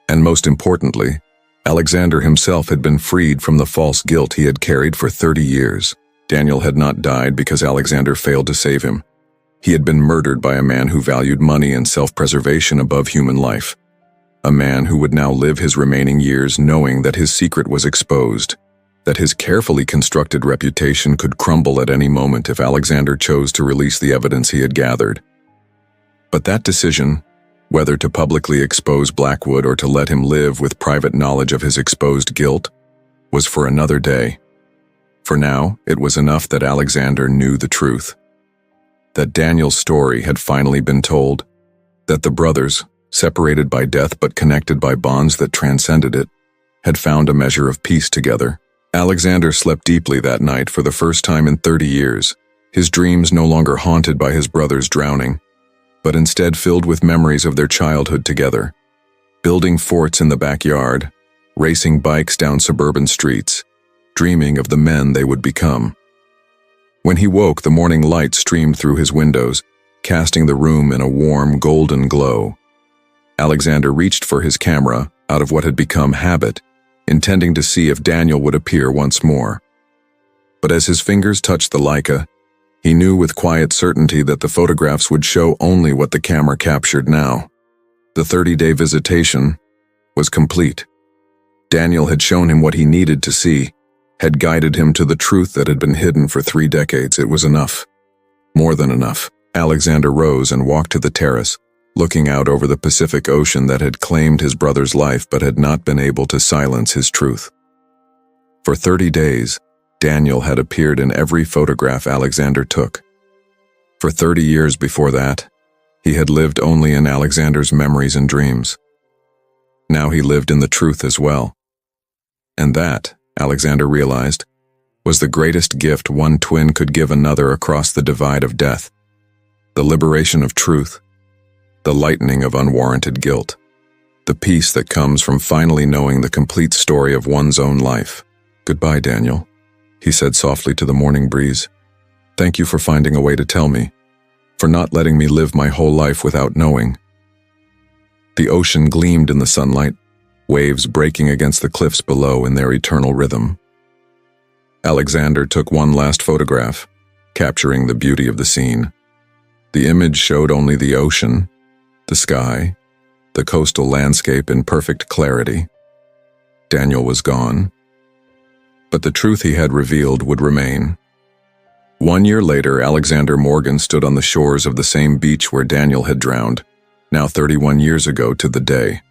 A: and most importantly, Alexander himself had been freed from the false guilt he had carried for 30 years. Daniel had not died because Alexander failed to save him. He had been murdered by a man who valued money and self-preservation above human life. A man who would now live his remaining years knowing that his secret was exposed, that his carefully constructed reputation could crumble at any moment if Alexander chose to release the evidence he had gathered. But that decision, whether to publicly expose Blackwood or to let him live with private knowledge of his exposed guilt, was for another day. For now, it was enough that Alexander knew the truth. That Daniel's story had finally been told, that the brothers, separated by death but connected by bonds that transcended it, had found a measure of peace together. Alexander slept deeply that night for the first time in 30 years, his dreams no longer haunted by his brothers drowning, but instead filled with memories of their childhood together, building forts in the backyard, racing bikes down suburban streets, dreaming of the men they would become. When he woke, the morning light streamed through his windows, casting the room in a warm, golden glow. Alexander reached for his camera, out of what had become habit, intending to see if Daniel would appear once more. But as his fingers touched the Leica, he knew with quiet certainty that the photographs would show only what the camera captured now. The 30-day visitation was complete. Daniel had shown him what he needed to see, had guided him to the truth that had been hidden for 3 decades. It was enough. More than enough. Alexander rose and walked to the terrace, looking out over the Pacific Ocean that had claimed his brother's life but had not been able to silence his truth. For 30 days, Daniel had appeared in every photograph Alexander took. For 30 years before that, he had lived only in Alexander's memories and dreams. Now he lived in the truth as well. And that, Alexander realized, was the greatest gift one twin could give another across the divide of death. The liberation of truth, the lightening of unwarranted guilt, the peace that comes from finally knowing the complete story of one's own life. "Goodbye, Daniel," he said softly to the morning breeze. "Thank you for finding a way to tell me, for not letting me live my whole life without knowing." The ocean gleamed in the sunlight, waves breaking against the cliffs below in their eternal rhythm. Alexander took one last photograph, capturing the beauty of the scene. The image showed only the ocean, the sky, the coastal landscape in perfect clarity. Daniel was gone, but the truth he had revealed would remain. 1 year later, Alexander Morgan stood on the shores of the same beach where Daniel had drowned, now 31 years ago to the day.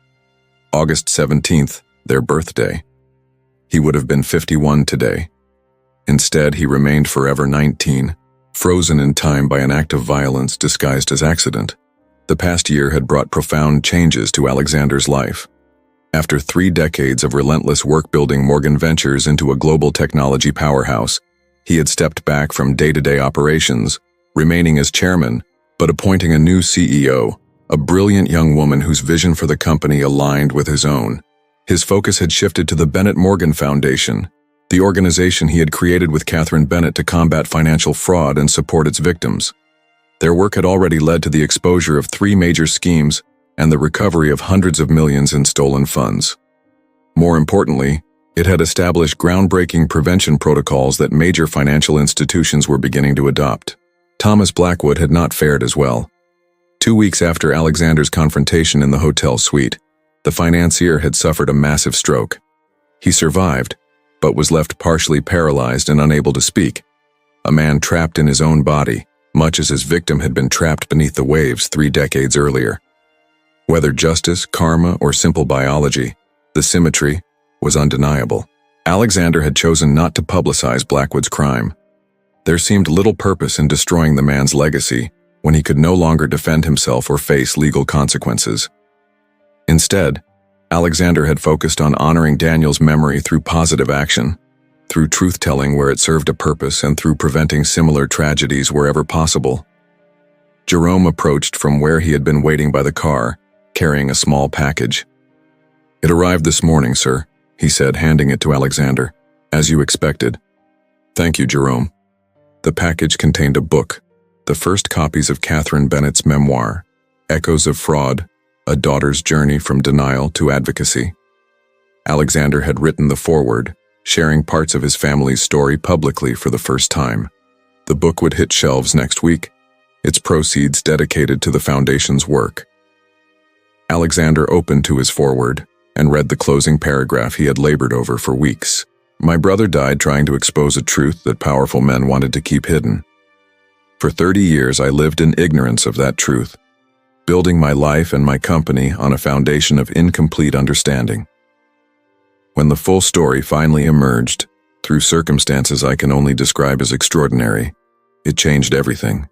A: August 17th, their birthday. He would have been 51 today. Instead, he remained forever 19, frozen in time by an act of violence disguised as accident. The past year had brought profound changes to Alexander's life. After 3 decades of relentless work building Morgan Ventures into a global technology powerhouse, he had stepped back from day-to-day operations, remaining as chairman, but appointing a new CEO, a brilliant young woman whose vision for the company aligned with his own. His focus had shifted to the Bennett Morgan Foundation, the organization he had created with Catherine Bennett to combat financial fraud and support its victims. Their work had already led to the exposure of 3 major schemes and the recovery of hundreds of millions in stolen funds. More importantly, it had established groundbreaking prevention protocols that major financial institutions were beginning to adopt. Thomas Blackwood had not fared as well. 2 weeks after Alexander's confrontation in the hotel suite, the financier had suffered a massive stroke. He survived, but was left partially paralyzed and unable to speak. A man trapped in his own body, much as his victim had been trapped beneath the waves 3 decades earlier. Whether justice, karma, or simple biology, the symmetry was undeniable. Alexander had chosen not to publicize Blackwood's crime. There seemed little purpose in destroying the man's legacy when he could no longer defend himself or face legal consequences. Instead, Alexander had focused on honoring Daniel's memory through positive action, through truth-telling where it served a purpose, and through preventing similar tragedies wherever possible. Jerome approached from where he had been waiting by the car, carrying a small package. "It arrived this morning, sir," he said, handing it to Alexander. "As you expected." "Thank you, Jerome." The package contained a book, the first copies of Catherine Bennett's memoir, Echoes of Fraud, A Daughter's Journey from Denial to Advocacy. Alexander had written the foreword, sharing parts of his family's story publicly for the first time. The book would hit shelves next week, its proceeds dedicated to the foundation's work. Alexander opened to his foreword and read the closing paragraph he had labored over for weeks. "My brother died trying to expose a truth that powerful men wanted to keep hidden. For 30 years I lived in ignorance of that truth, building my life and my company on a foundation of incomplete understanding. When the full story finally emerged, through circumstances I can only describe as extraordinary, it changed everything.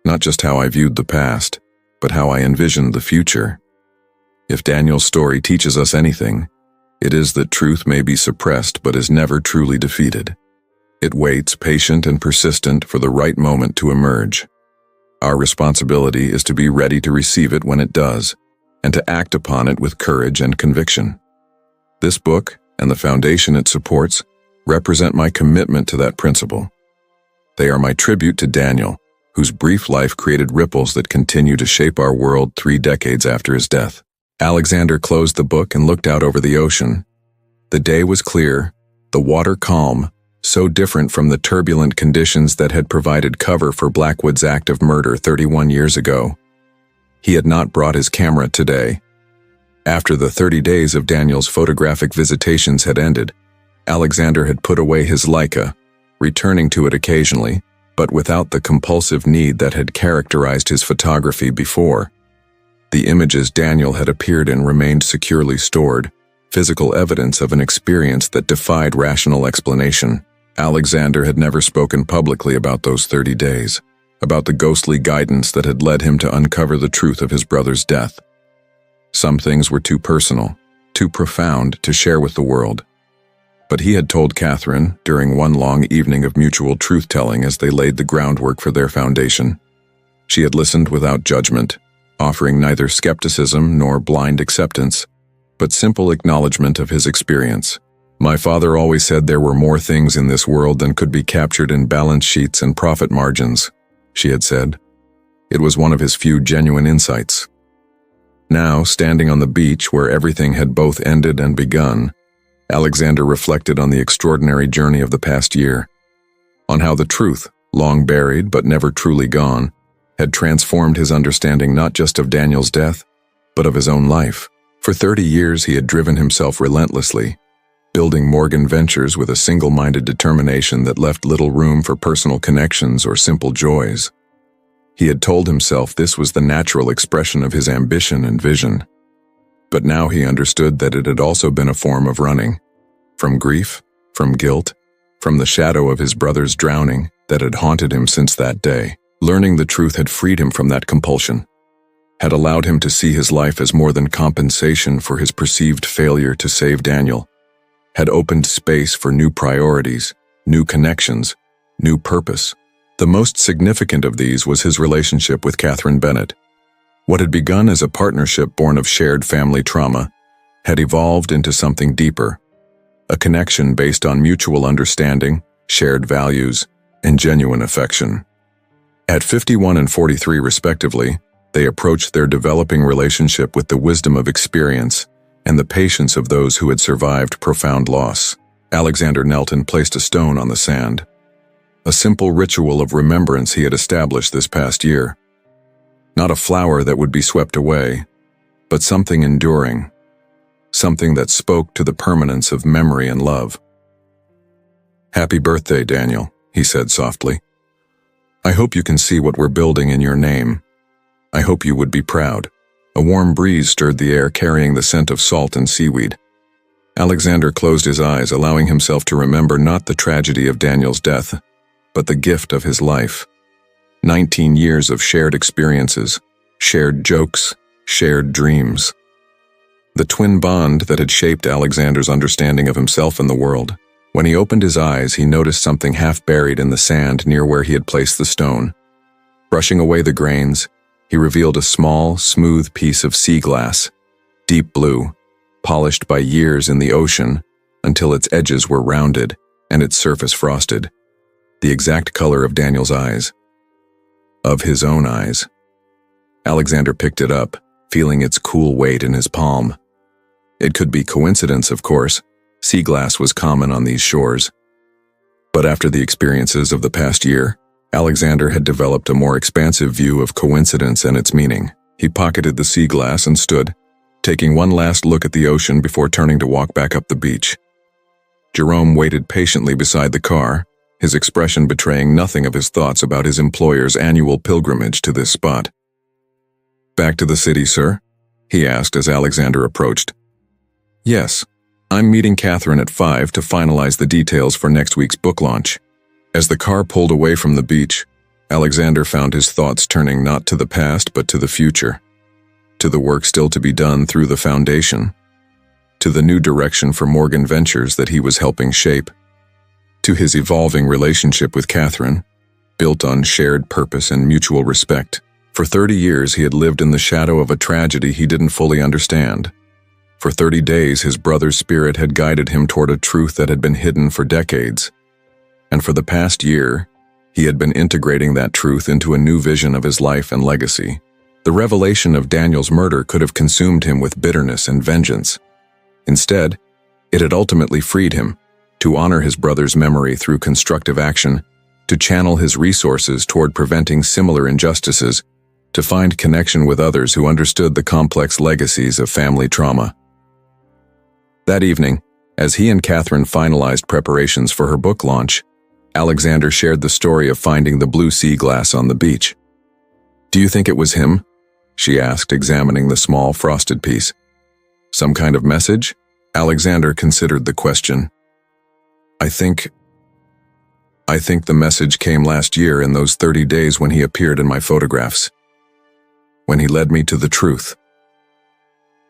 A: Not just how I viewed the past, but how I envisioned the future. If Daniel's story teaches us anything, it is that truth may be suppressed but is never truly defeated. It waits, patient and persistent, for the right moment to emerge. Our responsibility is to be ready to receive it when it does, and to act upon it with courage and conviction. This book, and the foundation it supports, represent my commitment to that principle. They are my tribute to Daniel, whose brief life created ripples that continue to shape our world 3 decades after his death." Alexander closed the book and looked out over the ocean. The day was clear, the water calm, so different from the turbulent conditions that had provided cover for Blackwood's act of murder 31 years ago. He had not brought his camera today. After the 30 days of Daniel's photographic visitations had ended, Alexander had put away his Leica, returning to it occasionally, but without the compulsive need that had characterized his photography before. The images Daniel had appeared in remained securely stored, physical evidence of an experience that defied rational explanation. Alexander had never spoken publicly about those 30 days, about the ghostly guidance that had led him to uncover the truth of his brother's death. Some things were too personal, too profound to share with the world. But he had told Catherine during one long evening of mutual truth-telling as they laid the groundwork for their foundation. She had listened without judgment, offering neither skepticism nor blind acceptance, but simple acknowledgement of his experience. "My father always said there were more things in this world than could be captured in balance sheets and profit margins," she had said. It was one of his few genuine insights. Now, standing on the beach where everything had both ended and begun, Alexander reflected on the extraordinary journey of the past year, on how the truth, long buried but never truly gone, had transformed his understanding not just of Daniel's death, but of his own life. For 30 years he had driven himself relentlessly, building Morgan Ventures with a single-minded determination that left little room for personal connections or simple joys. He had told himself this was the natural expression of his ambition and vision. But now he understood that it had also been a form of running, from grief, from guilt, from the shadow of his brother's drowning that had haunted him since that day. Learning the truth had freed him from that compulsion, had allowed him to see his life as more than compensation for his perceived failure to save Daniel, had opened space for new priorities, new connections, new purpose. The most significant of these was his relationship with Catherine Bennett. What had begun as a partnership born of shared family trauma had evolved into something deeper, a connection based on mutual understanding, shared values, and genuine affection. At 51 and 43 respectively, they approached their developing relationship with the wisdom of experience and the patience of those who had survived profound loss. Alexander knelt and placed a stone on the sand, a simple ritual of remembrance he had established this past year. Not a flower that would be swept away, but something enduring, something that spoke to the permanence of memory and love. "Happy birthday, Daniel," he said softly. "I hope you can see what we're building in your name. I hope you would be proud." A warm breeze stirred the air, carrying the scent of salt and seaweed. Alexander closed his eyes, allowing himself to remember not the tragedy of Daniel's death, but the gift of his life. 19 years of shared experiences, shared jokes, shared dreams. The twin bond that had shaped Alexander's understanding of himself and the world. When he opened his eyes, he noticed something half buried in the sand near where he had placed the stone. Brushing away the grains, he revealed a small, smooth piece of sea glass, deep blue, polished by years in the ocean until its edges were rounded and its surface frosted. The exact color of Daniel's eyes. Of his own eyes. Alexander picked it up, feeling its cool weight in his palm. It could be coincidence, of course. Sea glass was common on these shores. But after the experiences of the past year, Alexander had developed a more expansive view of coincidence and its meaning. He pocketed the sea glass and stood, taking one last look at the ocean before turning to walk back up the beach. Jerome waited patiently beside the car, his expression betraying nothing of his thoughts about his employer's annual pilgrimage to this spot. "Back to the city, sir?" he asked as Alexander approached. "Yes, I'm meeting Catherine at 5 to finalize the details for next week's book launch." As the car pulled away from the beach, Alexander found his thoughts turning not to the past but to the future, to the work still to be done through the foundation, to the new direction for Morgan Ventures that he was helping shape, to his evolving relationship with Catherine, built on shared purpose and mutual respect. For 30 years he had lived in the shadow of a tragedy he didn't fully understand. For 30 days his brother's spirit had guided him toward a truth that had been hidden for decades. And for the past year, he had been integrating that truth into a new vision of his life and legacy. The revelation of Daniel's murder could have consumed him with bitterness and vengeance. Instead, it had ultimately freed him to honor his brother's memory through constructive action, to channel his resources toward preventing similar injustices, to find connection with others who understood the complex legacies of family trauma. That evening, as he and Catherine finalized preparations for her book launch, Alexander shared the story of finding the blue sea glass on the beach. "Do you think it was him?" she asked, examining the small frosted piece. "Some kind of message?" Alexander considered the question. I think the message came last year in those 30 days when he appeared in my photographs. When he led me to the truth."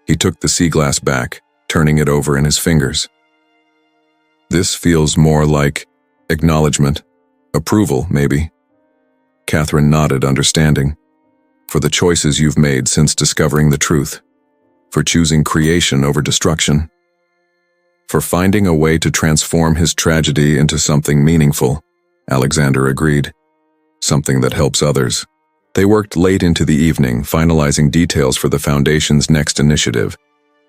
A: He took the sea glass back, turning it over in his fingers. "This feels more like acknowledgement, approval, maybe." Catherine nodded, understanding. "For the choices you've made since discovering the truth. For choosing creation over destruction. For finding a way to transform his tragedy into something meaningful," Alexander agreed. "Something that helps others." They worked late into the evening, finalizing details for the Foundation's next initiative,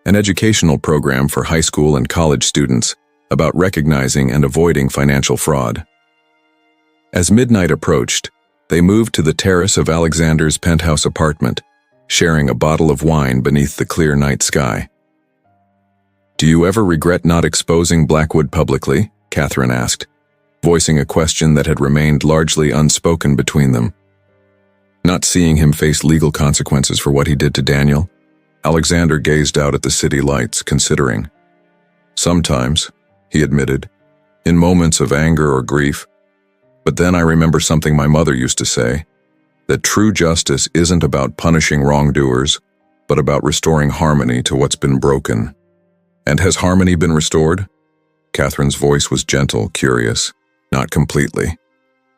A: an educational program for high school and college students about recognizing and avoiding financial fraud. As midnight approached, they moved to the terrace of Alexander's penthouse apartment, sharing a bottle of wine beneath the clear night sky. "Do you ever regret not exposing Blackwood publicly?" Catherine asked, voicing a question that had remained largely unspoken between them. Not seeing him face legal consequences for what he did to Daniel, Alexander gazed out at the city lights, considering. "Sometimes," he admitted, "in moments of anger or grief. But then I remember something my mother used to say, that true justice isn't about punishing wrongdoers, but about restoring harmony to what's been broken." "And has harmony been restored?" Catherine's voice was gentle, curious. "Not completely.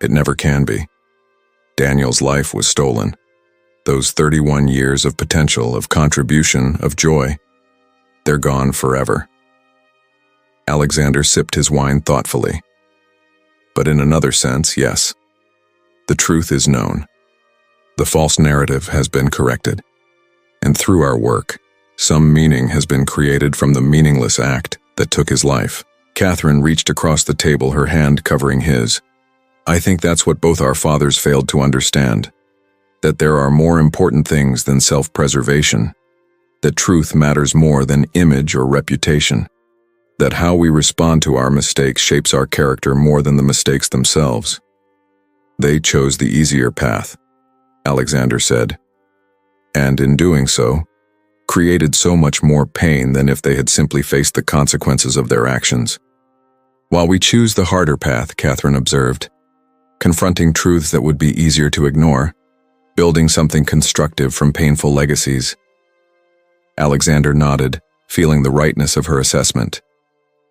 A: It never can be. Daniel's life was stolen. Those 31 years of potential, of contribution, of joy, they're gone forever." Alexander sipped his wine thoughtfully. "But in another sense, yes. The truth is known. The false narrative has been corrected. And through our work, some meaning has been created from the meaningless act that took his life." Catherine reached across the table, her hand covering his. "I think that's what both our fathers failed to understand. that there are more important things than self-preservation, that truth matters more than image or reputation, that how we respond to our mistakes shapes our character more than the mistakes themselves. They chose the easier path, Alexander said, and in doing so, created so much more pain than if they had simply faced the consequences of their actions. While we choose the harder path, Catherine observed, confronting truths that would be easier to ignore, building something constructive from painful legacies. Alexander nodded, feeling the rightness of her assessment.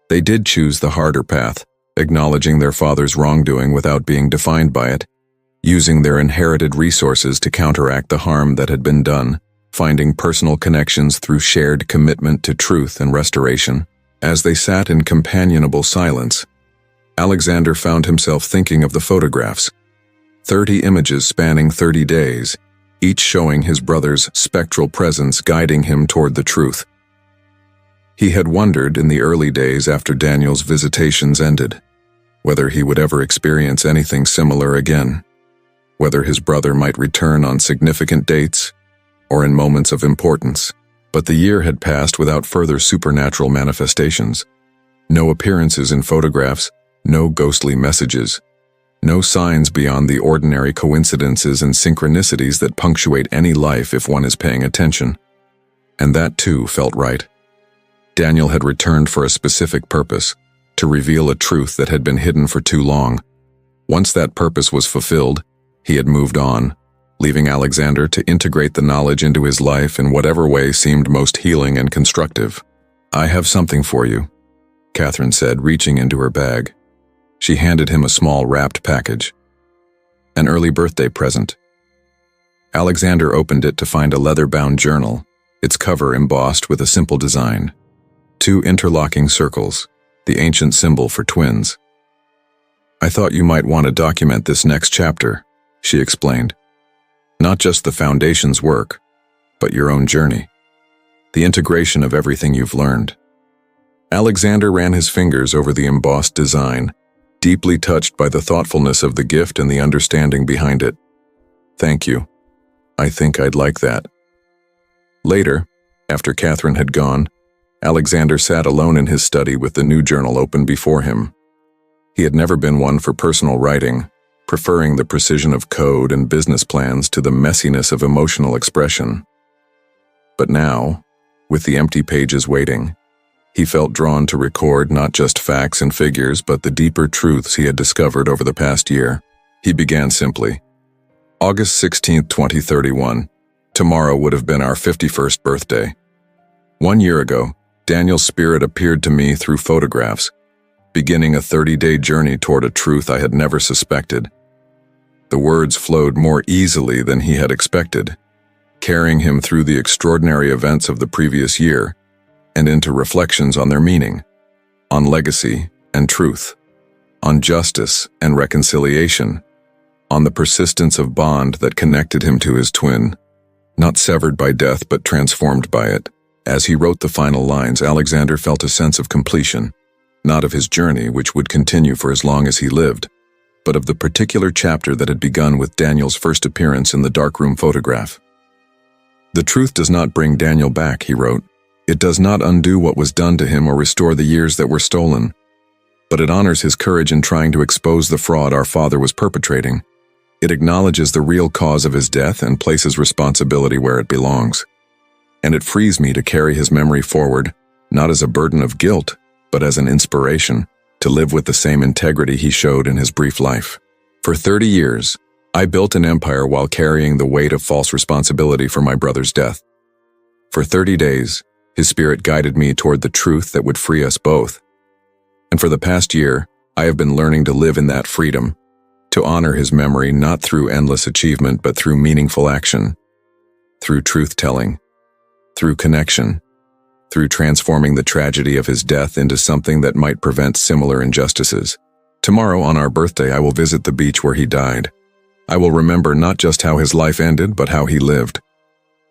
A: They did choose the harder path, acknowledging their father's wrongdoing without being defined by it, using their inherited resources to counteract the harm that had been done, finding personal connections through shared commitment to truth and restoration. As they sat in companionable silence, Alexander found himself thinking of the photographs. 30 images spanning 30 days, each showing his brother's spectral presence guiding him toward the truth. He had wondered in the early days after Daniel's visitations ended, whether he would ever experience anything similar again, whether his brother might return on significant dates or in moments of importance. But the year had passed without further supernatural manifestations. No appearances in photographs, no ghostly messages, no signs beyond the ordinary coincidences and synchronicities that punctuate any life if one is paying attention. And that too felt right. Daniel had returned for a specific purpose, to reveal a truth that had been hidden for too long. Once that purpose was fulfilled, he had moved on, leaving Alexander to integrate the knowledge into his life in whatever way seemed most healing and constructive. "I have something for you," Catherine said, reaching into her bag. She handed him a small wrapped package. An early birthday present. Alexander opened it to find a leather-bound journal, its cover embossed with a simple design. 2 interlocking circles, the ancient symbol for twins. "I thought you might want to document this next chapter," she explained. "Not just the foundation's work, but your own journey. The integration of everything you've learned." Alexander ran his fingers over the embossed design, deeply touched by the thoughtfulness of the gift and the understanding behind it. "Thank you. I think I'd like that." Later, after Catherine had gone, Alexander sat alone in his study with the new journal open before him. He had never been one for personal writing, preferring the precision of code and business plans to the messiness of emotional expression. But now, with the empty pages waiting, he felt drawn to record not just facts and figures but the deeper truths he had discovered over the past year. He began simply. August 16, 2031. Tomorrow would have been our 51st birthday. 1 year ago, Daniel's spirit appeared to me through photographs, beginning a 30-day journey toward a truth I had never suspected. The words flowed more easily than he had expected, carrying him through the extraordinary events of the previous year and into reflections on their meaning, on legacy and truth, on justice and reconciliation, on the persistence of bond that connected him to his twin, not severed by death but transformed by it. As he wrote the final lines, Alexander felt a sense of completion, not of his journey, which would continue for as long as he lived, but of the particular chapter that had begun with Daniel's first appearance in the darkroom photograph. "The truth does not bring Daniel back," he wrote. "It does not undo what was done to him or restore the years that were stolen, but it honors his courage in trying to expose the fraud our father was perpetrating. It acknowledges the real cause of his death and places responsibility where it belongs. And it frees me to carry his memory forward, not as a burden of guilt, but as an inspiration to live with the same integrity he showed in his brief life. For 30 years, I built an empire while carrying the weight of false responsibility for my brother's death. For 30 days, his spirit guided me toward the truth that would free us both. And for the past year, I have been learning to live in that freedom, to honor his memory not through endless achievement but through meaningful action, through truth-telling, through connection, through transforming the tragedy of his death into something that might prevent similar injustices. Tomorrow on our birthday, I will visit the beach where he died. I will remember not just how his life ended, but how he lived.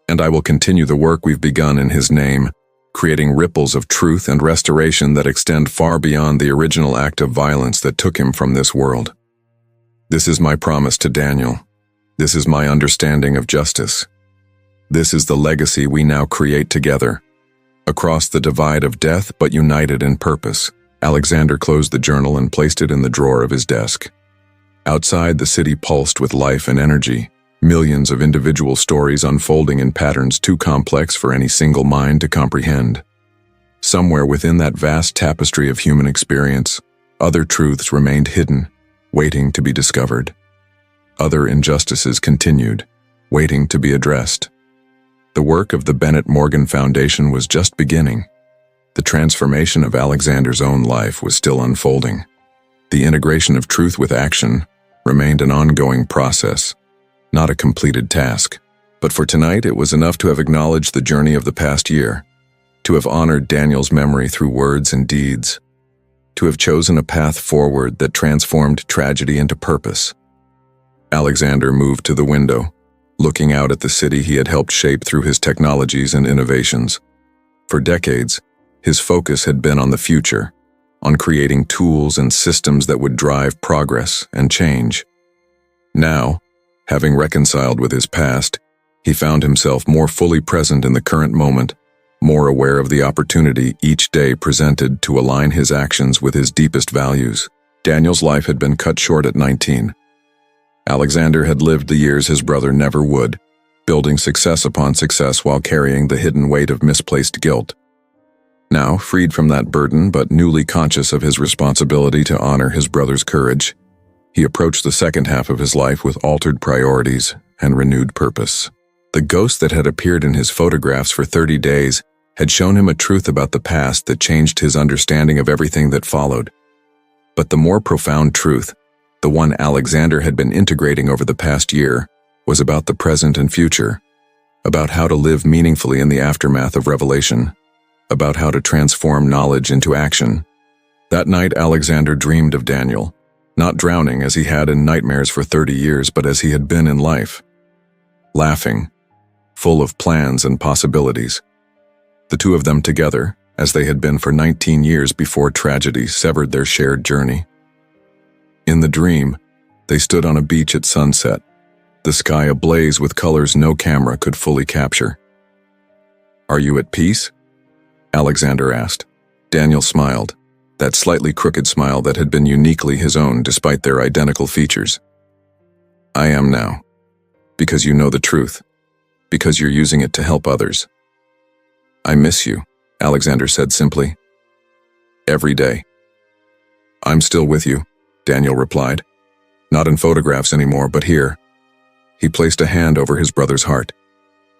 A: And I will continue the work we've begun in his name, creating ripples of truth and restoration that extend far beyond the original act of violence that took him from this world. This is my promise to Daniel. This is my understanding of justice. This is the legacy we now create together. Across the divide of death, but united in purpose. Alexander closed the journal and placed it in the drawer of his desk. Outside, the city pulsed with life and energy, millions of individual stories unfolding in patterns too complex for any single mind to comprehend. Somewhere within that vast tapestry of human experience, other truths remained hidden, waiting to be discovered. Other injustices continued, waiting to be addressed. The work of the Bennett Morgan Foundation was just beginning. The transformation of Alexander's own life was still unfolding. The integration of truth with action remained an ongoing process, not a completed task. But for tonight, it was enough to have acknowledged the journey of the past year, to have honored Daniel's memory through words and deeds, to have chosen a path forward that transformed tragedy into purpose. Alexander moved to the window, looking out at the city he had helped shape through his technologies and innovations. For decades, his focus had been on the future, on creating tools and systems that would drive progress and change. Now, having reconciled with his past, he found himself more fully present in the current moment, more aware of the opportunity each day presented to align his actions with his deepest values. Daniel's life had been cut short at 19. Alexander had lived the years his brother never would, building success upon success while carrying the hidden weight of misplaced guilt. Now, freed from that burden but newly conscious of his responsibility to honor his brother's courage, he approached the second half of his life with altered priorities and renewed purpose. The ghost that had appeared in his photographs for 30 days had shown him a truth about the past that changed his understanding of everything that followed. But the more profound truth, the one Alexander had been integrating over the past year, was about the present and future, about how to live meaningfully in the aftermath of revelation, about how to transform knowledge into action. That night, Alexander dreamed of Daniel, not drowning as he had in nightmares for 30 years, but as he had been in life. Laughing, full of plans and possibilities. The two of them together, as they had been for 19 years before tragedy severed their shared journey. In the dream, they stood on a beach at sunset, the sky ablaze with colors no camera could fully capture. "Are you at peace?" Alexander asked. Daniel smiled, that slightly crooked smile that had been uniquely his own despite their identical features. "I am now. Because you know the truth. Because you're using it to help others." "I miss you," Alexander said simply. "Every day." "I'm still with you," Daniel replied. "Not in photographs anymore, but here." He placed a hand over his brother's heart.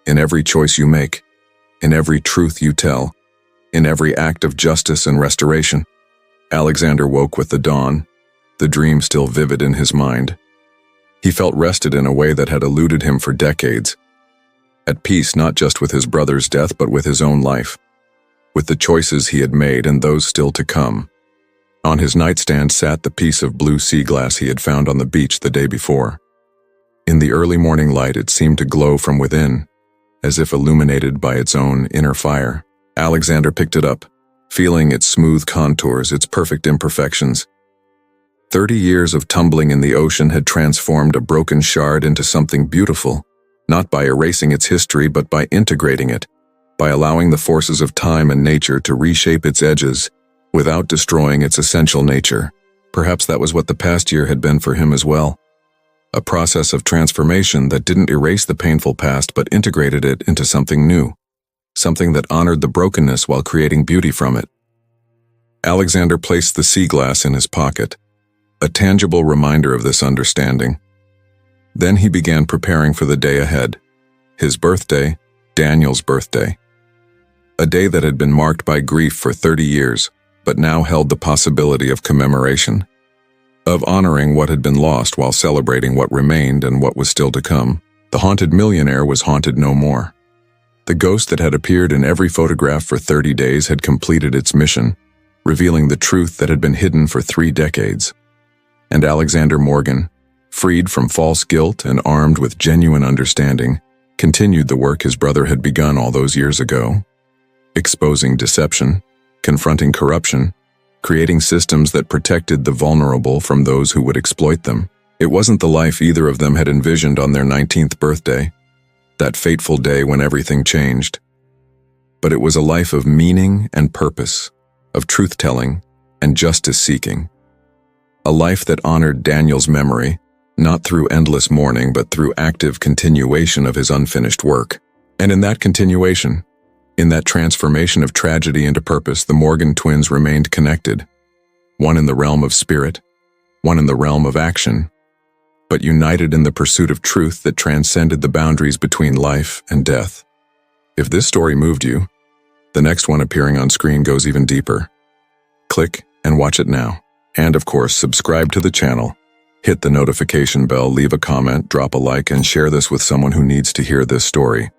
A: "In every choice you make, in every truth you tell, in every act of justice and restoration." Alexander woke with the dawn, the dream still vivid in his mind. He felt rested in a way that had eluded him for decades. At peace not just with his brother's death but with his own life, with the choices he had made and those still to come. On his nightstand sat the piece of blue sea glass he had found on the beach the day before. In the early morning light it seemed to glow from within, as if illuminated by its own inner fire. Alexander picked it up, feeling its smooth contours, its perfect imperfections. 30 years of tumbling in the ocean had transformed a broken shard into something beautiful, not by erasing its history but by integrating it, by allowing the forces of time and nature to reshape its edges without destroying its essential nature. Perhaps that was what the past year had been for him as well. A process of transformation that didn't erase the painful past but integrated it into something new, something that honored the brokenness while creating beauty from it. Alexander placed the sea glass in his pocket, a tangible reminder of this understanding. Then he began preparing for the day ahead, his birthday, Daniel's birthday. A day that had been marked by grief for 30 years, but now held the possibility of commemoration, of honoring what had been lost while celebrating what remained and what was still to come. The haunted millionaire was haunted no more. The ghost that had appeared in every photograph for 30 days had completed its mission, revealing the truth that had been hidden for 3 decades. And Alexander Morgan, freed from false guilt and armed with genuine understanding, continued the work his brother had begun all those years ago, exposing deception, confronting corruption, creating systems that protected the vulnerable from those who would exploit them. It wasn't the life either of them had envisioned on their 19th birthday, that fateful day when everything changed. But it was a life of meaning and purpose, of truth-telling and justice-seeking. A life that honored Daniel's memory, not through endless mourning but through active continuation of his unfinished work. And in that continuation, in that transformation of tragedy into purpose, the Morgan twins remained connected, one in the realm of spirit, one in the realm of action, but united in the pursuit of truth that transcended the boundaries between life and death. If this story moved you, the next one appearing on screen goes even deeper. Click and watch it now. And of course, subscribe to the channel, hit the notification bell, leave a comment, drop a like, and share this with someone who needs to hear this story.